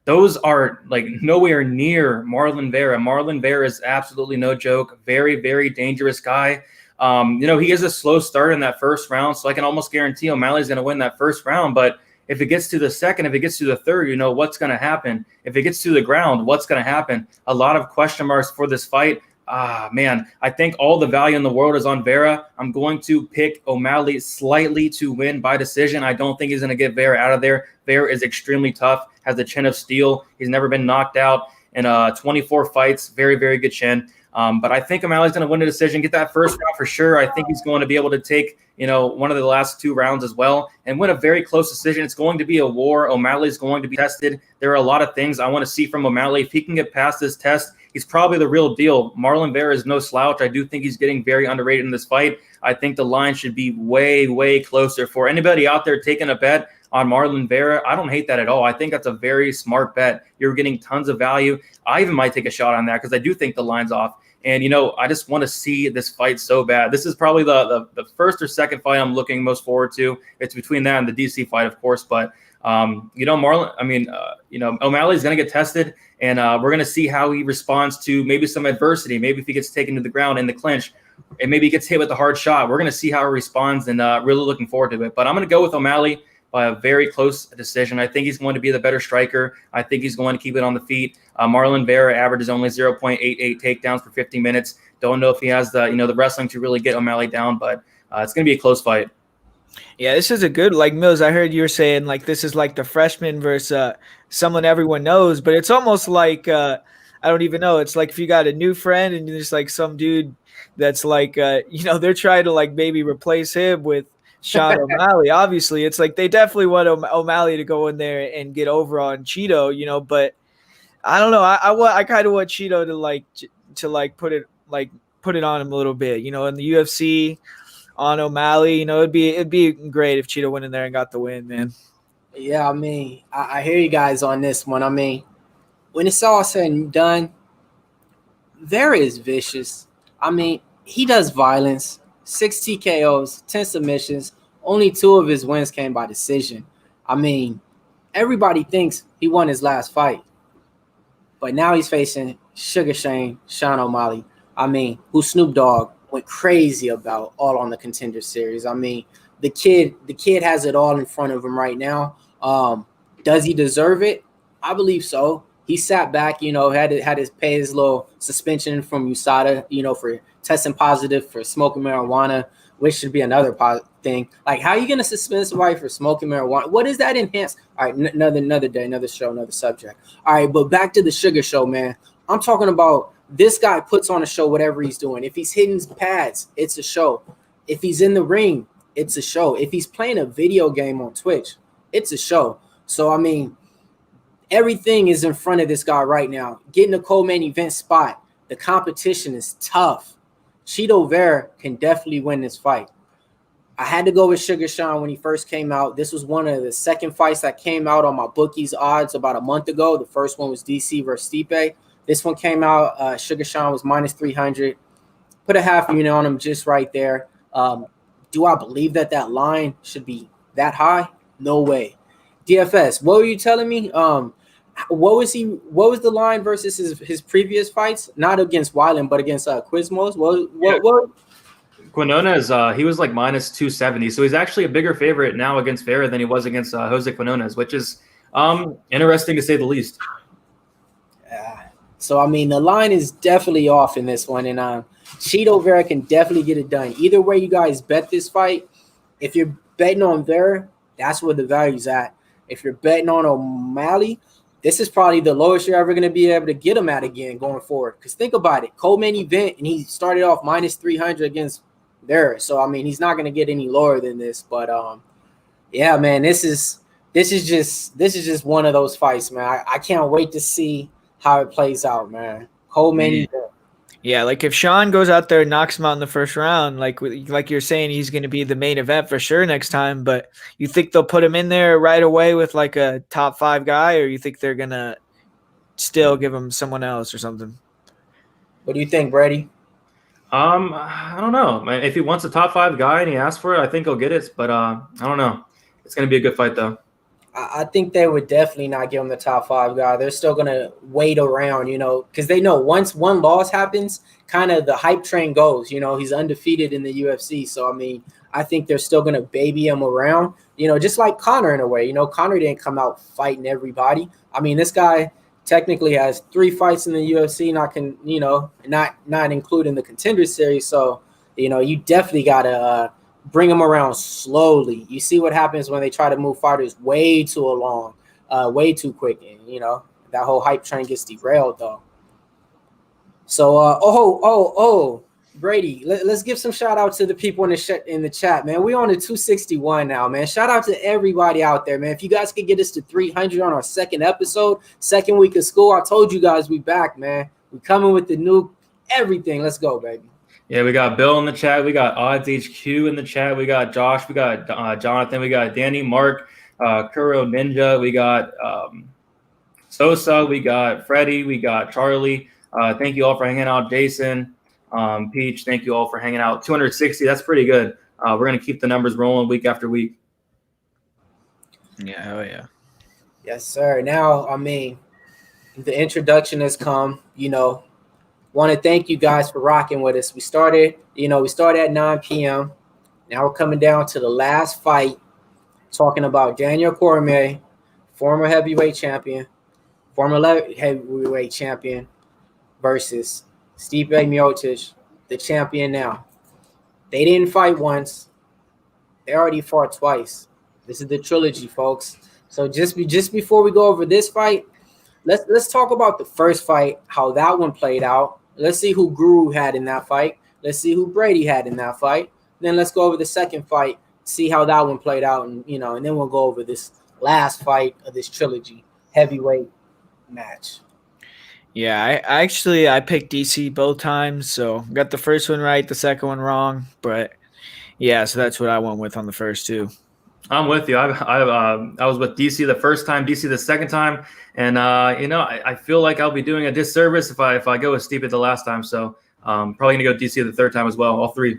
those are like nowhere near Marlon Vera. Marlon Vera is absolutely no joke. Very, very dangerous guy. He is a slow start in that first round, so I can almost guarantee O'Malley's going to win that first round. But if it gets to the second, if it gets to the third, what's going to happen. If it gets to the ground, what's going to happen? A lot of question marks for this fight. man, I think all the value in the world is on Vera. I'm going to pick O'Malley slightly to win by decision. I don't think he's going to get Vera out of there. Vera is extremely tough, has the chin of steel. He's never been knocked out in 24 fights. Very, very good chin. But I think O'Malley's going to win the decision, get that first round for sure. I think he's going to be able to take, one of the last 2 rounds as well and win a very close decision. It's going to be a war. O'Malley's going to be tested. There are a lot of things I want to see from O'Malley. If he can get past this test, he's probably the real deal. Marlon Vera is no slouch. I do think he's getting very underrated in this fight. I think the line should be way, way closer. For anybody out there taking a bet on Marlon Vera, I don't hate that at all. I think that's a very smart bet. You're getting tons of value. I even might take a shot on that because I do think the line's off. And, I just want to see this fight so bad. This is probably the first or second fight I'm looking most forward to. It's between that and the DC fight, of course. But, O'Malley's going to get tested, and we're going to see how he responds to maybe some adversity. Maybe if he gets taken to the ground in the clinch, and maybe he gets hit with a hard shot. We're going to see how he responds, and really looking forward to it. But I'm going to go with O'Malley by a very close decision. I think he's going to be the better striker. I think he's going to keep it on the feet. Marlon Vera averages only 0.88 takedowns per 50 minutes. Don't know if he has the wrestling to really get O'Malley down, but it's going to be a close fight. Yeah, this is a good, Mills, I heard you were saying, this is like the freshman versus someone everyone knows, but it's almost like, I don't even know. It's like if you got a new friend and there's some dude that's they're trying to maybe replace him with Sean O'Malley. Obviously, it's they definitely want O'Malley to go in there and get over on Cheeto, but I don't know. I kind of want Cheeto to put it on him a little bit, in the UFC on O'Malley. It'd be great if Cheeto went in there and got the win, man. Yeah, I hear you guys on this one. When it's all said and done, Vera is vicious. He does violence. 6 TKOs, 10 submissions. Only 2 of his wins came by decision. Everybody thinks he won his last fight. But now he's facing Sugar Shane, Sean O'Malley, who Snoop Dogg went crazy about all on the Contender Series. The kid has it all in front of him right now. Does he deserve it? I believe so. He sat back, had to pay his little suspension from USADA, for testing positive for smoking marijuana, which should be another thing. How are you going to suspend somebody for smoking marijuana? What does that enhance? All right, another day, another show, another subject. All right, but back to the Sugar Show, man. I'm talking about this guy puts on a show whatever he's doing. If he's hitting pads, it's a show. If he's in the ring, it's a show. If he's playing a video game on Twitch, it's a show. So, everything is in front of this guy right now. Getting a co-main event spot. The competition is tough. Cheeto Vera can definitely win this fight. I had to go with Sugar Sean when he first came out. This was one of the second fights that came out on my bookies odds about a month ago. The first one was DC versus Stipe. This one came out. Sugar Sean was minus 300. Put a half unit on him just right there. Do I believe that line should be that high? No way. DFS, what were you telling me? What was the line versus his previous fights? Not against Weiland, but against Quizmos. What? Quinones, he was minus 270, so he's actually a bigger favorite now against Vera than he was against Jose Quinones, which is interesting to say the least. So the line is definitely off in this one, and Cheeto Vera can definitely get it done. Either way, you guys bet this fight. If you're betting on Vera, that's where the value's at. If you're betting on O'Malley, this is probably the lowest you're ever going to be able to get him at again going forward. Because think about it, co-main event, and he started off minus 300 against Vera. So he's not going to get any lower than this. But yeah, man, this is just one of those fights, man. I can't wait to see how it plays out, man. Co-main event. Yeah, if Sean goes out there and knocks him out in the first round, like you're saying, he's going to be the main event for sure next time. But you think they'll put him in there right away with a top 5 guy, or you think they're going to still give him someone else or something? What do you think, Brady? I don't know. If he wants a top 5 guy and he asks for it, I think he'll get it. But I don't know. It's going to be a good fight, though. I think they would definitely not give him the top 5 guy. They're still going to wait around, because they know once one loss happens, kind of the hype train goes. He's undefeated in the UFC. So, I think they're still going to baby him around, just like Conor in a way. Conor didn't come out fighting everybody. This guy technically has 3 fights in the UFC, not including the Contender Series. So, you definitely gotta bring them around slowly. You see what happens when they try to move fighters way too long, way too quick, and that whole hype train gets derailed though. So, Brady, let's give some shout out to the people in the chat, man. We on the 261 now, man. Shout out to everybody out there, man. If you guys could get us to 300 on our second episode, second week of school, I told you guys we back, man. We coming with the new everything. Let's go, baby. Yeah, we got Bill in the chat. We got Odds HQ in the chat. We got Josh. We got Jonathan. We got Danny, Mark, Kuro Ninja. We got Souza. We got Freddie. We got Charlie. Thank you all for hanging out. Jason. Peach, thank you all for hanging out. 260, that's pretty good. We're going to keep the numbers rolling week after week. Yeah, hell yeah. Yes, sir. Now, the introduction has come, want to thank you guys for rocking with us. We started at 9 p.m. Now we're coming down to the last fight, talking about Daniel Cormier, former heavyweight champion, former heavyweight champion, versus Stipe Miocic, the champion now. They didn't fight once. They already fought twice. This is the trilogy, folks. So just before we go over this fight, let's talk about the first fight, how that one played out. Let's see who Guru had in that fight. Let's see who Brady had in that fight. Then let's go over the second fight, see how that one played out, and then we'll go over this last fight of this trilogy, heavyweight match. Yeah, I picked DC both times, so got the first one right, the second one wrong, but yeah, so that's what I went with on the first two. I'm with you. I was with DC the first time, DC the second time, and I feel like I'll be doing a disservice if I go with Stipe the last time. So probably gonna go DC the third time as well, all three.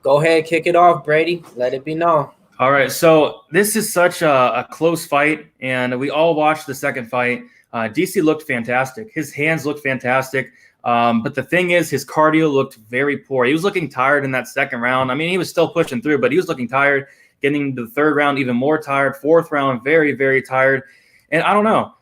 Go ahead, kick it off, Brady. Let it be known. All right, so this is such a close fight, and we all watched the second fight. DC looked fantastic. His hands looked fantastic. But the thing is, his cardio looked very poor. He was looking tired in that second round. I mean, he was still pushing through, but he was looking tired. Getting to the third round, even more tired. Fourth round, very, very tired. And I don't know.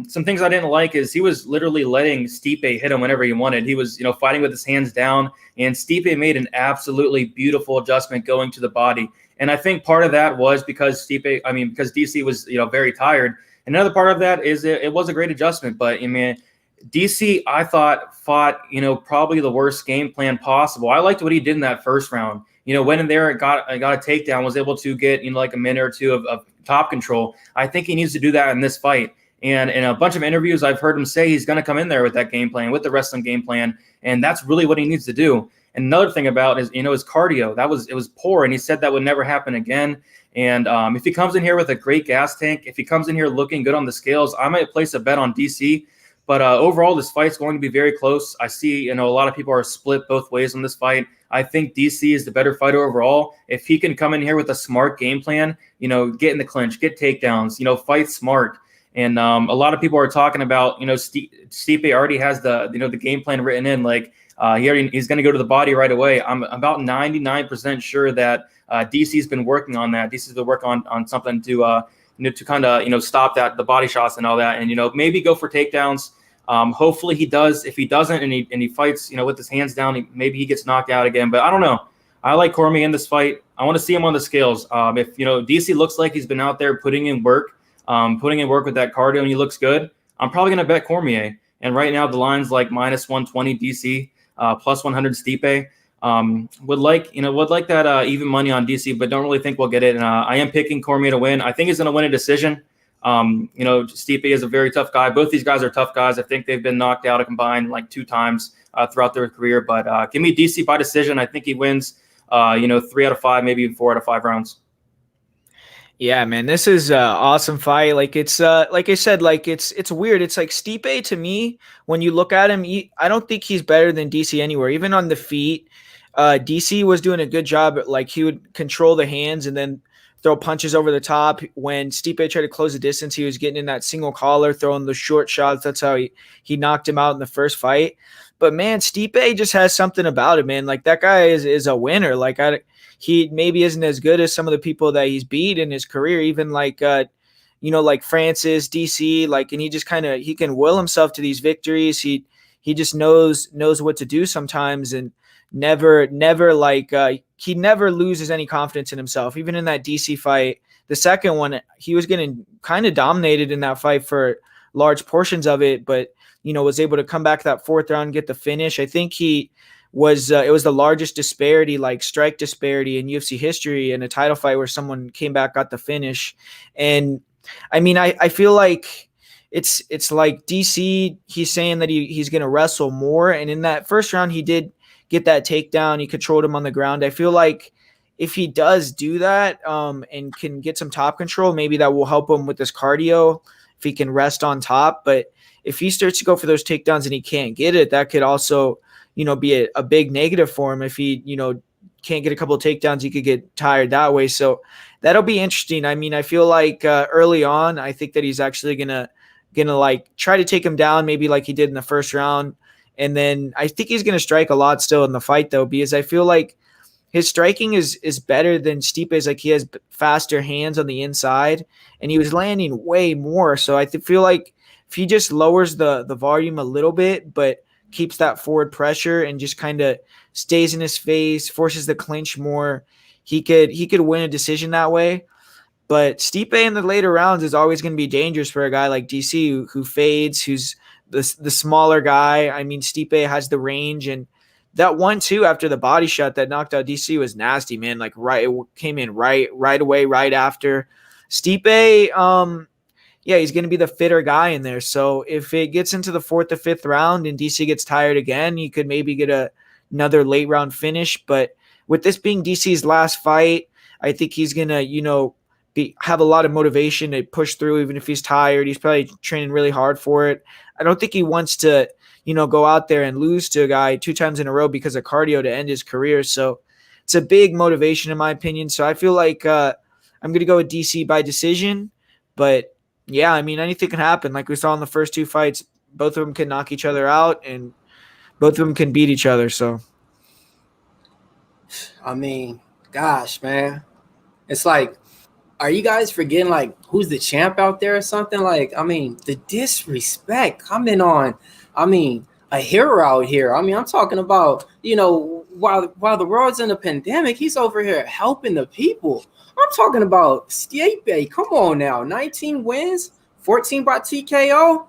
Some things I didn't like is he was literally letting Stipe hit him whenever he wanted. He was, fighting with his hands down, and Stipe made an absolutely beautiful adjustment going to the body. And I think part of that was because DC was, very tired. Another part of that is it was a great adjustment, but DC, I thought, fought, probably the worst game plan possible. I liked what he did in that first round. Went in there and got a takedown, was able to get, like a minute or two of top control. I think he needs to do that in this fight. And in a bunch of interviews, I've heard him say he's going to come in there with that game plan, with the wrestling game plan. And that's really what he needs to do. And another thing about is, his cardio, it was poor. And he said that would never happen again. And if he comes in here with a great gas tank, if he comes in here looking good on the scales, I might place a bet on DC. But overall, this fight's going to be very close. I see, a lot of people are split both ways on this fight. I think DC is the better fighter overall. If he can come in here with a smart game plan, get in the clinch, get takedowns, fight smart. And a lot of people are talking about, Stipe already has the game plan written in. Like he's going to go to the body right away. I'm about 99% sure that DC's been working on that. DC's been working on something to kind of stop the body shots and all that, and maybe go for takedowns. Hopefully he does. If he doesn't and he fights, with his hands down, maybe he gets knocked out again. But I don't know. I like Cormier in this fight. I want to see him on the scales. If DC looks like he's been out there putting in work with that cardio and he looks good, I'm probably going to bet Cormier. And right now the line's like -120 DC, plus 100 Stipe. Would like that even money on DC, but don't really think we'll get it. And I am picking Cormier to win. I think he's going to win a decision. Stipe is a very tough guy. Both these guys are tough guys. I think they've been knocked out combined like 2 times throughout their career. But give me DC by decision. I think he wins. 3 out of 5, maybe even 4 out of 5 rounds. Yeah, man, this is an awesome fight. Like it's like I said, like it's weird. It's like Stipe to me, when you look at him, I don't think he's better than DC anywhere. Even on the feet, DC was doing a good job. Like he would control the hands and then throw punches over the top. When Stipe tried to close the distance, he was getting in that single collar, throwing the short shots. That's how he knocked him out in the first fight. But man, Stipe just has something about it, man. Like that guy is a winner. Like he maybe isn't as good as some of the people that he's beat in his career. Even like like Francis, DC, and he can will himself to these victories. He just knows what to do sometimes, and never he never loses any confidence in himself. Even in that DC fight, the second one, he was getting kind of dominated in that fight for large portions of it, but was able to come back that fourth round and get the finish. I think it was the largest disparity, strike disparity in UFC history in a title fight where someone came back, got the finish. And I mean, I feel like it's like DC, he's saying that he's going to wrestle more. And in that first round, he did get that takedown. He controlled him on the ground. I feel like if he does do that and can get some top control, maybe that will help him with his cardio if he can rest on top. But if he starts to go for those takedowns and he can't get it, that could also, be a big negative for him. If he, can't get a couple of takedowns, he could get tired that way. So that'll be interesting. I mean, I feel like early on, I think that he's actually gonna try to take him down, maybe like he did in the first round. And then I think he's gonna strike a lot still in the fight though, because I feel like his striking is better than Stipe's. He has faster hands on the inside, and he was landing way more. So I feel like if he just lowers the volume a little bit, but keeps that forward pressure and just kind of stays in his face, forces the clinch more, he could win a decision that way. But Stipe in the later rounds is always going to be dangerous for a guy like DC who fades, who's the smaller guy. I mean, Stipe has the range, and that 1-2 after the body shot that knocked out DC was nasty, man. It came in right away, right after. Stipe, he's going to be the fitter guy in there. So if it gets into the 4th or 5th round and DC gets tired again, he could maybe get another late round finish. But with this being DC's last fight, I think he's going to, have a lot of motivation to push through, even if he's tired. He's probably training really hard for it. I don't think he wants to, go out there and lose to a guy 2 times in a row because of cardio to end his career. So it's a big motivation in my opinion. So I feel like I'm going to go with DC by decision. But yeah, I mean, anything can happen. Like we saw in the first 2 fights, both of them can knock each other out and both of them can beat each other. So, I mean, gosh, man, it's like, are you guys forgetting who's the champ out there or something? I mean, the disrespect coming on. I mean, a hero out here. I mean, I'm talking about, while the world's in a pandemic, he's over here helping the people. I'm talking about Stipe. Come on now, 19 wins, 14 by TKO.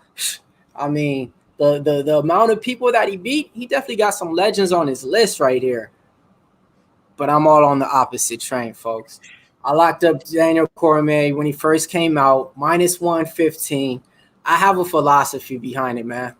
I mean, the amount of people that he beat, he definitely got some legends on his list right here. But I'm all on the opposite train, folks. I locked up Daniel Cormier when he first came out, -115. I have a philosophy behind it, man.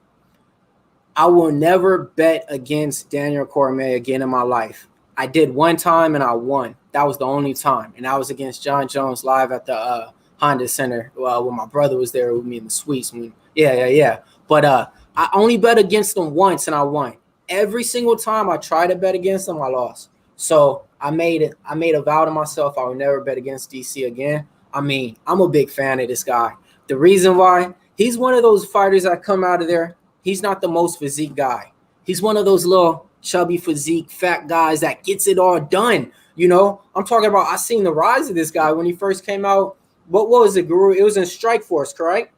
I will never bet against Daniel Cormier again in my life. I did one time and I won. That was the only time. And that was against John Jones live at the Honda Center when my brother was there with me in the suites. Yeah. But I only bet against him once and I won. Every single time I tried to bet against him, I lost. So I made a vow to myself I would never bet against DC again. I mean, I'm a big fan of this guy. The reason why, he's one of those fighters that come out of there. He's not the most physique guy. He's one of those little chubby physique fat guys that gets it all done. I'm talking about, I seen the rise of this guy when he first came out. What was it, Guru? It was in Strike Force, correct?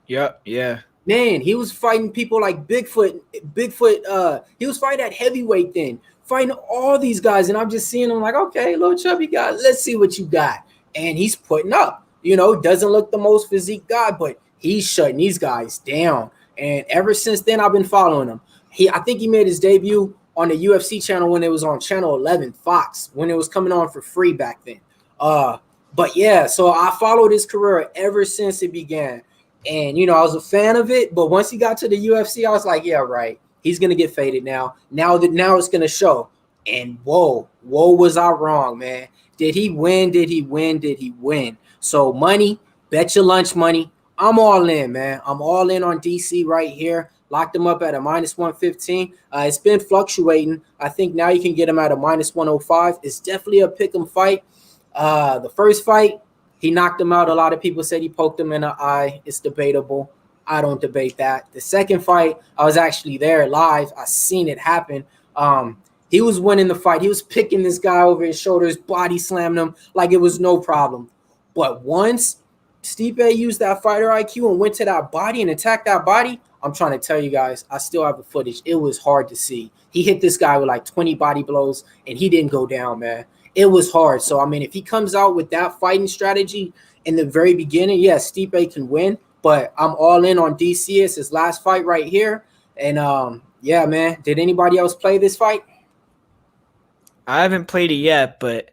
Yeah. Man, he was fighting people like Bigfoot. He was fighting at heavyweight then, fighting all these guys. And I'm just seeing him like, okay, little chubby guy, let's see what you got. And he's putting up, doesn't look the most physique guy, but he's shutting these guys down. And ever since then, I've been following him. I think he made his debut on the UFC channel when it was on Channel 11, Fox, when it was coming on for free back then. But yeah, so I followed his career ever since it began. And, I was a fan of it. But once he got to the UFC, I was like, yeah, right. He's going to get faded now. Now it's going to show. And whoa, was I wrong, man. Did he win? Did he win? So money, bet your lunch money. I'm all in, man. I'm all in on DC right here. Locked him up at a -115. It's been fluctuating. I think now you can get him at a -105. It's definitely a pick 'em fight. The first fight, he knocked him out. A lot of people said he poked him in the eye. It's debatable. I don't debate that. The second fight, I was actually there live. I seen it happen. He was winning the fight. He was picking this guy over his shoulders, body slamming him like it was no problem. But once Stipe used that fighter IQ and went to that body and attacked that body. I'm trying to tell you guys, I still have the footage. It was hard to see. He hit this guy with like 20 body blows, and he didn't go down, man. It was hard. So, I mean, if he comes out with that fighting strategy in the very beginning, yes, Stipe can win. But I'm all in on DC. It's his last fight right here. And, yeah, man, did anybody else play this fight? I haven't played it yet, but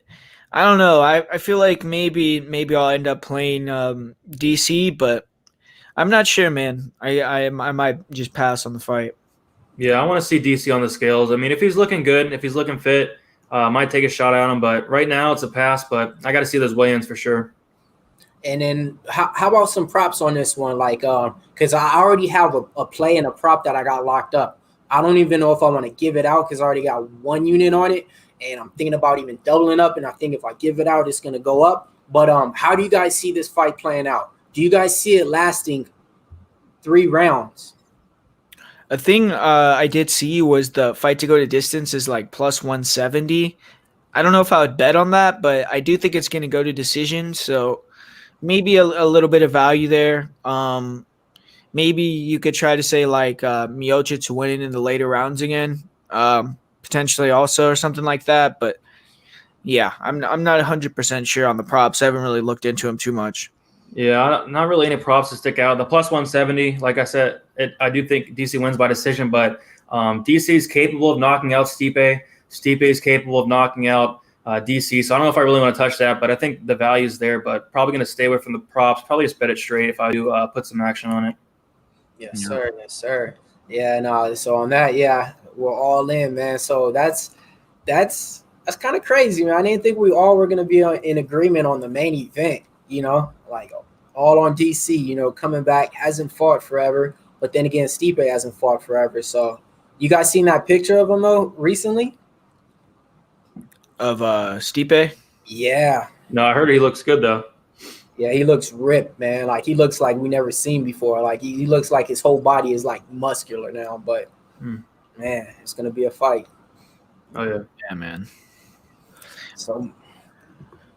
I don't know. I feel like maybe I'll end up playing DC, but I'm not sure, man. I might just pass on the fight. Yeah, I want to see DC on the scales. I mean, if he's looking good, if he's looking fit, I might take a shot at him. But right now it's a pass, but I got to see those weigh-ins for sure. And then how about some props on this one? Like, because I already have a play and a prop that I got locked up. I don't even know if I want to give it out because I already got one unit on it. And I'm thinking about even doubling up. And I think if I give it out, it's going to go up. But how do you guys see this fight playing out? Do you guys see it lasting 3 rounds? A thing I did see was the fight to go to distance is like plus 170. I don't know if I would bet on that, but I do think it's going to go to decision. So maybe a little bit of value there. Maybe you could try to say like Miocic to win it in the later rounds again, potentially also or something like that. But yeah, I'm not 100% sure on the props. I haven't really looked into them too much. Yeah, not really any props to stick out. The plus 170, like I said, I do think DC wins by decision, but DC is capable of knocking out Stipe. Stipe is capable of knocking out DC. So I don't know if I really want to touch that, but I think the value is there, but probably going to stay away from the props. Probably just bet it straight if I do put some action on it. Yes, sir. Yes, sir. Yeah, no. So on that, yeah, we're all in, man. So that's kind of crazy, man. I didn't think we all were going to be in agreement on the main event, you know, like all on DC, you know, coming back, hasn't fought forever. But then again, Stipe hasn't fought forever. So you guys seen that picture of him, though, recently? Of Stipe? Yeah. No, I heard he looks good, though. Yeah, he looks ripped, man. Like, he looks like we never seen before. Like, he looks like his whole body is, like, muscular now. But, man, it's going to be a fight. Oh, yeah. Yeah, man. So,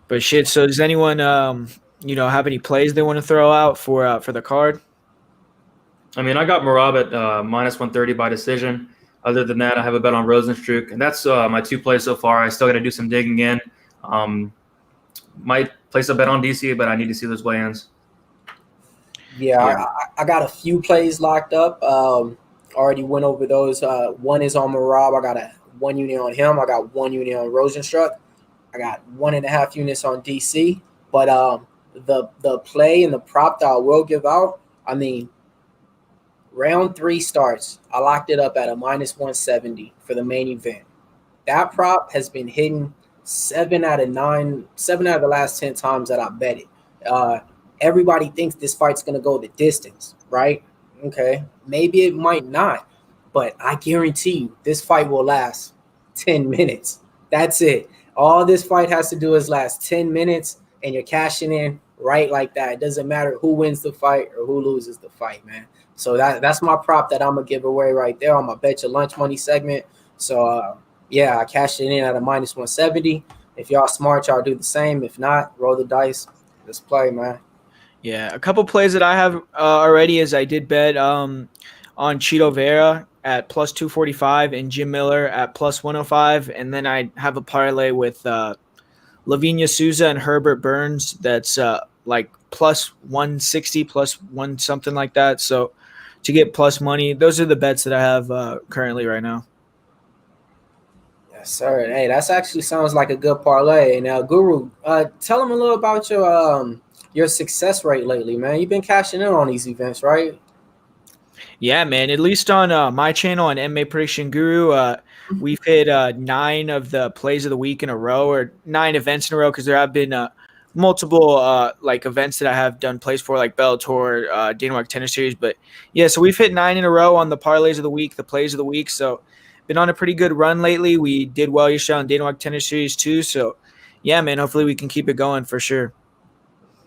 but shit, so does anyone, have any plays they want to throw out for the card? I mean, I got Merab at minus 130 by decision. Other than that, I have a bet on Rozenstruik, and that's my 2 plays so far. I still got to do some digging in. Might place a bet on DC, but I need to see those weigh-ins. Yeah. I got a few plays locked up. Already went over those. One is on Merab. I got 1 unit on him. I got 1 unit on Rozenstruik. I got 1.5 units on DC. But the play and the prop that I will give out, I mean, round 3 starts. I locked it up at a minus 170 for the main event. That prop has been hitting 7 out of the last 10 times that I bet it. Everybody thinks this fight's going to go the distance, right? Okay. Maybe it might not, but I guarantee you this fight will last 10 minutes. That's it. All this fight has to do is last 10 minutes, and you're cashing in right like that. It doesn't matter who wins the fight or who loses the fight, man. So that's my prop that I'm going to give away right there on my Bet Your Lunch Money segment. So, yeah, I cashed it in at a minus 170. If y'all smart, y'all do the same. If not, roll the dice. Let's play, man. Yeah, a couple plays that I have already is I did bet on Cheeto Vera at plus 245 and Jim Miller at plus 105. And then I have a parlay with Lavinia Souza and Herbert Burns that's like plus 160, plus 1 something like that. So to get plus money, those are the bets that I have currently right now. Yes, sir. Hey, that's actually sounds like a good parlay. And Guru, tell them a little about your success rate lately, man. You've been cashing in on these events, right? Yeah, man. At least on my channel on MMA Prediction Guru, we've hit 9 of the plays of the week in a row, or 9 events in a row, because there have been multiple like events that I have done plays for, like Bellator, Dana White Tennis Series. But yeah, so we've hit 9 in a row on the parlays of the week, the plays of the week. So been on a pretty good run lately. We did well yesterday on Dana White Tennis Series too. So yeah, man, hopefully we can keep it going for sure.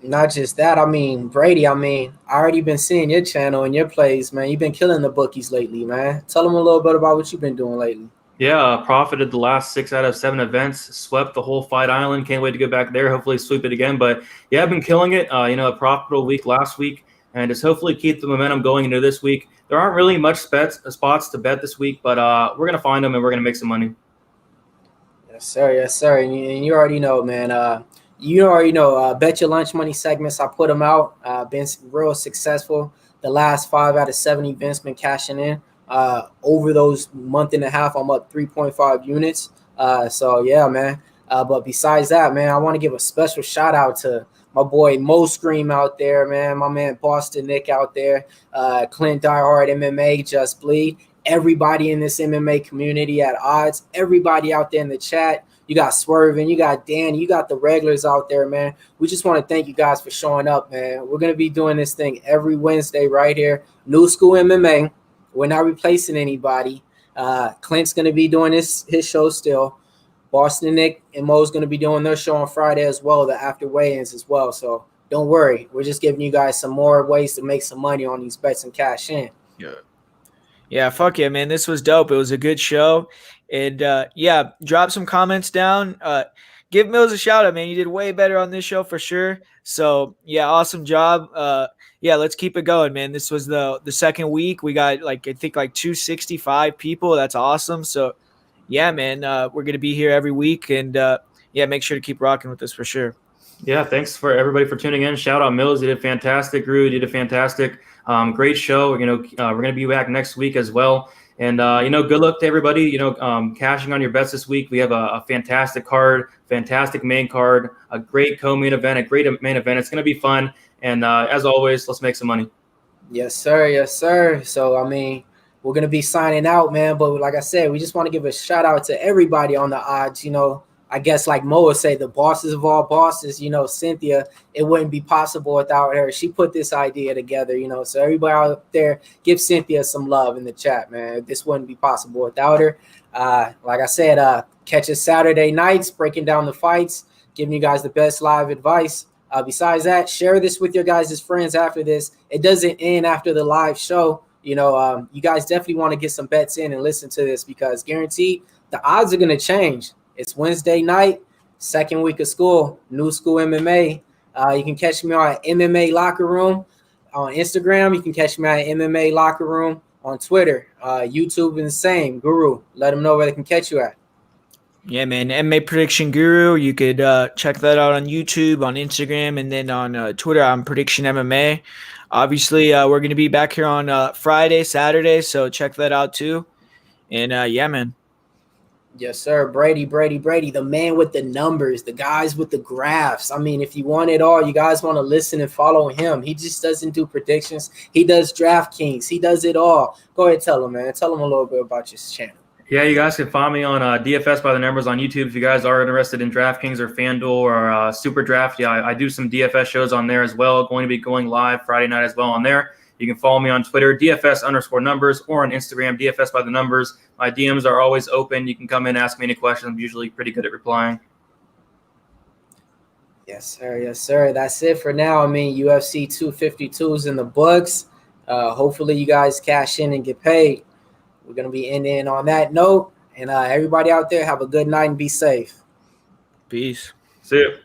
Not just that, I mean, Brady, I already been seeing your channel and your plays, man. You've been killing the bookies lately, man. Tell them a little bit about what you've been doing lately. Yeah, profited the last 6 out of 7 events, swept the whole Fight Island. Can't wait to get back there. Hopefully sweep it again. But yeah, I've been killing it. A profitable week last week, and just hopefully keep the momentum going into this week. There aren't really much spots to bet this week, but we're gonna find them and we're gonna make some money. Yes, sir. Yes, sir. And you already know, man. Bet your lunch money segments. I put them out. Been real successful. The last 5 out of 7 events been cashing in. Over those month and a half, I'm up 3.5 units. So yeah, man. But besides that, man, I want to give a special shout out to my boy Mo Scream out there, man. My man Boston Nick out there. Clint Diehard MMA Just Bleed. Everybody in this MMA community at odds. Everybody out there in the chat. You got Swervin, you got Danny, you got the regulars out there, man. We just want to thank you guys for showing up, man. We're going to be doing this thing every Wednesday right here. New School MMA. We're not replacing anybody. Clint's going to be doing his show still. Boston Nick and Mo's going to be doing their show on Friday as well, the after weigh-ins as well. So don't worry. We're just giving you guys some more ways to make some money on these bets and cash in. Yeah, fuck yeah, man. This was dope. It was a good show. And drop some comments down. Give Mills a shout out, man. You did way better on this show for sure. So yeah, awesome job. Let's keep it going, man. This was the second week. We got I think 265 people. That's awesome. So yeah, man, we're gonna be here every week, and make sure to keep rocking with us for sure. Yeah, thanks for everybody for tuning in. Shout out Mills, you did fantastic. Gru, you did fantastic. Great show. We're gonna be back next week as well. And good luck to everybody. Cashing on your bets this week. We have a fantastic card, fantastic main card, a great co-main event, a great main event. It's gonna be fun. And as always, let's make some money. Yes, sir. Yes, sir. So we're gonna be signing out, man. But like I said, we just want to give a shout out to everybody on the odds. I guess like Mo would say, the bosses of all bosses, Cynthia, it wouldn't be possible without her. She put this idea together, so everybody out there, give Cynthia some love in the chat, man. This wouldn't be possible without her. Like I said, catch us Saturday nights, breaking down the fights, giving you guys the best live advice. Besides that, share this with your guys' friends after this. It doesn't end after the live show. You guys definitely want to get some bets in and listen to this, because guaranteed the odds are going to change. It's Wednesday night, second week of school, New School MMA. You can catch me on MMA Locker Room on Instagram. You can catch me at MMA Locker Room on Twitter. YouTube is the same. Guru, let them know where they can catch you at. Yeah, man, MMA Prediction Guru. You could check that out on YouTube, on Instagram, and then on Twitter. I'm Prediction MMA. Obviously, we're going to be back here on Friday, Saturday, so check that out too. And man. Yes, sir. Brady, the man with the numbers, the guys with the graphs. If you want it all, you guys want to listen and follow him. He just doesn't do predictions. He does DraftKings. He does it all. Go ahead, tell him, man. Tell him a little bit about your channel. Yeah, you guys can find me on DFS by the numbers on YouTube. If you guys are interested in DraftKings or FanDuel or Super Draft, I do some DFS shows on there as well. Going to be going live Friday night as well on there. You can follow me on Twitter, DFS_numbers, or on Instagram, DFS by the numbers. My DMs are always open. You can come in, ask me any questions. I'm usually pretty good at replying. Yes, sir. Yes, sir. That's it for now. UFC 252 is in the books. Hopefully you guys cash in and get paid. We're going to be ending on that note. And everybody out there, have a good night and be safe. Peace. See you.